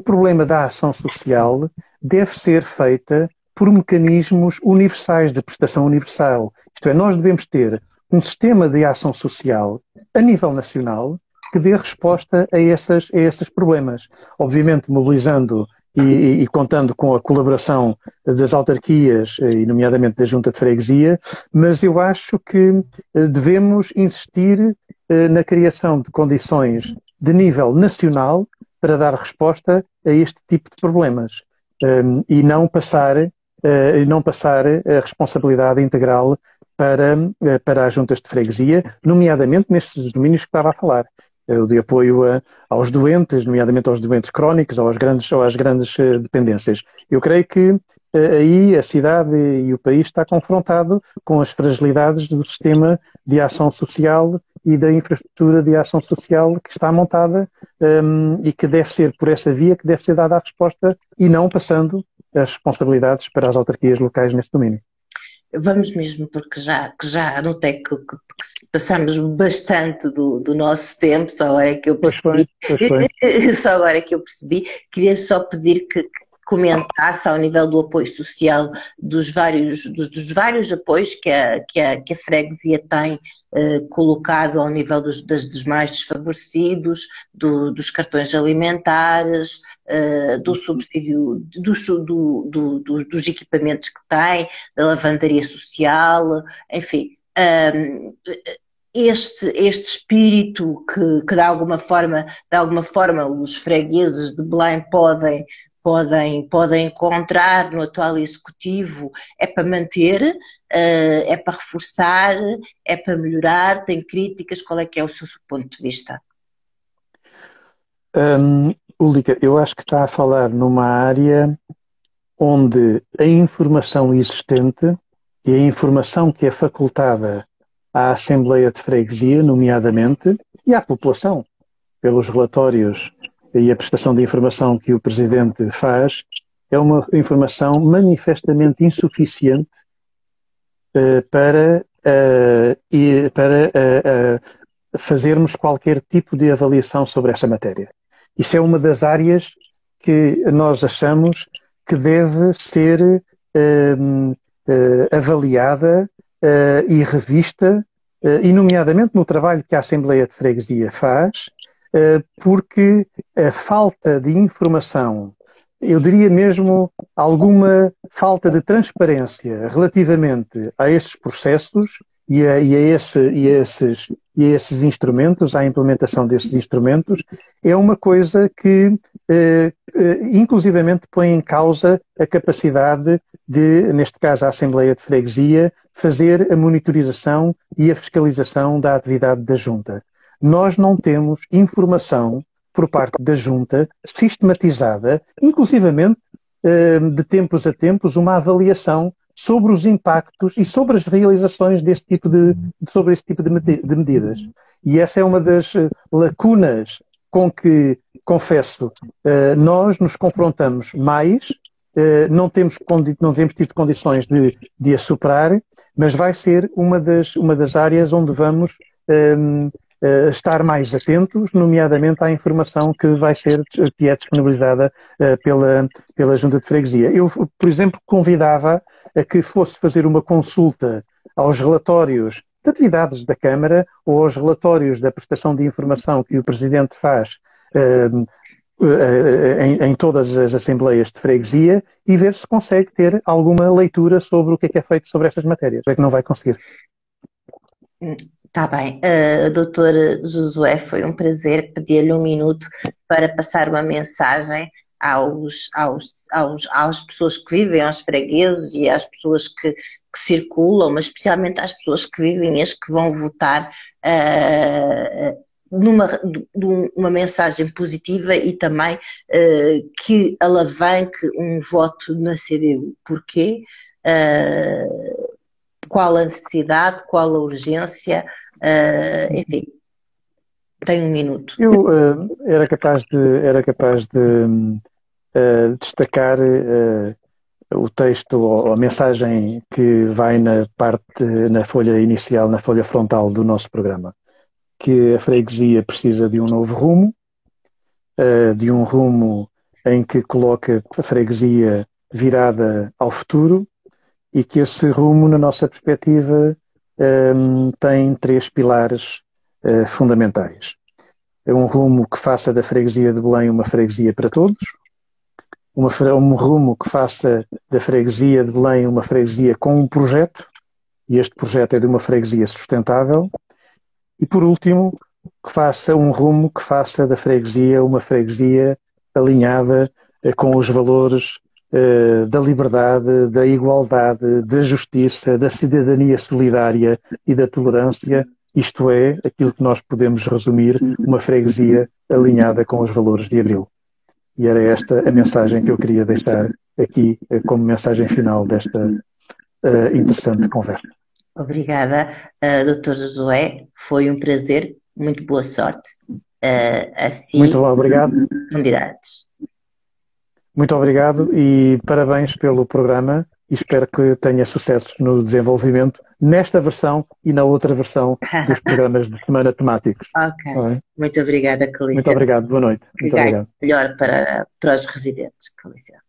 problema da ação social deve ser feita por mecanismos universais, de prestação universal. Isto é, nós devemos ter um sistema de ação social a nível nacional que dê resposta a esses problemas. Obviamente, mobilizando e contando com a colaboração das autarquias, e nomeadamente da Junta de Freguesia, mas eu acho que devemos insistir na criação de condições de nível nacional para dar resposta a este tipo de problemas, e não passar a responsabilidade integral para as juntas de freguesia, nomeadamente nestes domínios que estava a falar. O de apoio aos doentes, nomeadamente aos doentes crónicos ou às grandes dependências. Eu creio que aí a cidade e o país está confrontado com as fragilidades do sistema de ação social e da infraestrutura de ação social que está montada e que deve ser por essa via que deve ser dada a resposta e não passando as responsabilidades para as autarquias locais neste domínio. Vamos mesmo, porque já notei que passamos bastante do nosso tempo, só agora é que eu percebi. Pois foi. Só agora é que eu percebi. Queria só pedir que comentasse ao nível do apoio social dos vários apoios que a freguesia tem colocado ao nível dos mais desfavorecidos, dos cartões alimentares, do subsídio dos equipamentos que tem, da lavandaria social, enfim. Este espírito que de alguma forma os fregueses de Belém podem encontrar no atual executivo é para manter, é para reforçar, é para melhorar, tem críticas, qual é que é o seu ponto de vista? Úlica, eu acho que está a falar numa área onde a informação existente e a informação que é facultada à Assembleia de Freguesia, nomeadamente, e à população, pelos relatórios e a prestação de informação que o Presidente faz, é uma informação manifestamente insuficiente para fazermos qualquer tipo de avaliação sobre essa matéria. Isso é uma das áreas que nós achamos que deve ser avaliada e revista, e nomeadamente no trabalho que a Assembleia de Freguesia faz, porque a falta de informação, eu diria mesmo alguma falta de transparência relativamente a esses processos e a esses instrumentos, à implementação desses instrumentos, é uma coisa que inclusivamente põe em causa a capacidade de, neste caso a Assembleia de Freguesia, fazer a monitorização e a fiscalização da atividade da Junta. Nós não temos informação por parte da Junta sistematizada, inclusivamente de tempos a tempos, uma avaliação sobre os impactos e sobre as realizações sobre este tipo de medidas. E essa é uma das lacunas com que, confesso, nós nos confrontamos mais, não temos tido condições de a superar, mas vai ser uma das áreas onde vamos estar mais atentos, nomeadamente à informação que é disponibilizada pela Junta de Freguesia. Eu, por exemplo, convidava a que fosse fazer uma consulta aos relatórios de atividades da Câmara ou aos relatórios da prestação de informação que o Presidente faz em todas as Assembleias de Freguesia e ver se consegue ter alguma leitura sobre o que é feito sobre estas matérias. É que não vai conseguir. Está bem. Doutor Josué, foi um prazer. Pedir-lhe um minuto para passar uma mensagem às pessoas que vivem, aos fregueses e às pessoas que circulam, mas especialmente às pessoas que vivem e as que vão votar, numa mensagem positiva e também que alavanque um voto na CDU. Porquê? Qual a necessidade, qual a urgência, enfim, tenho um minuto. Eu era capaz de destacar o texto ou a mensagem que vai na folha inicial, na folha frontal do nosso programa, que a freguesia precisa de um novo rumo, de um rumo em que coloca a freguesia virada ao futuro, e que esse rumo, na nossa perspectiva, tem 3 pilares fundamentais. É um rumo que faça da freguesia de Belém uma freguesia para todos, um rumo que faça da freguesia de Belém uma freguesia com um projeto, e este projeto é de uma freguesia sustentável, e por último, que faça um rumo que faça da freguesia uma freguesia alinhada com os valores da liberdade, da igualdade, da justiça, da cidadania solidária e da tolerância. Isto é aquilo que nós podemos resumir uma freguesia alinhada com os valores de Abril. E era esta a mensagem que eu queria deixar aqui como mensagem final desta interessante conversa. Obrigada, Dr. Josué. Foi um prazer. Muito boa sorte. Assim, muito obrigado. Candidatos. Muito obrigado e parabéns pelo programa e espero que tenha sucessos no desenvolvimento nesta versão e na outra versão dos programas de semana temáticos. Ok. Muito obrigada, com licença. Muito obrigado. Boa noite. Muito obrigado. Melhor para os residentes, com licença.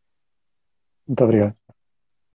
Muito obrigado.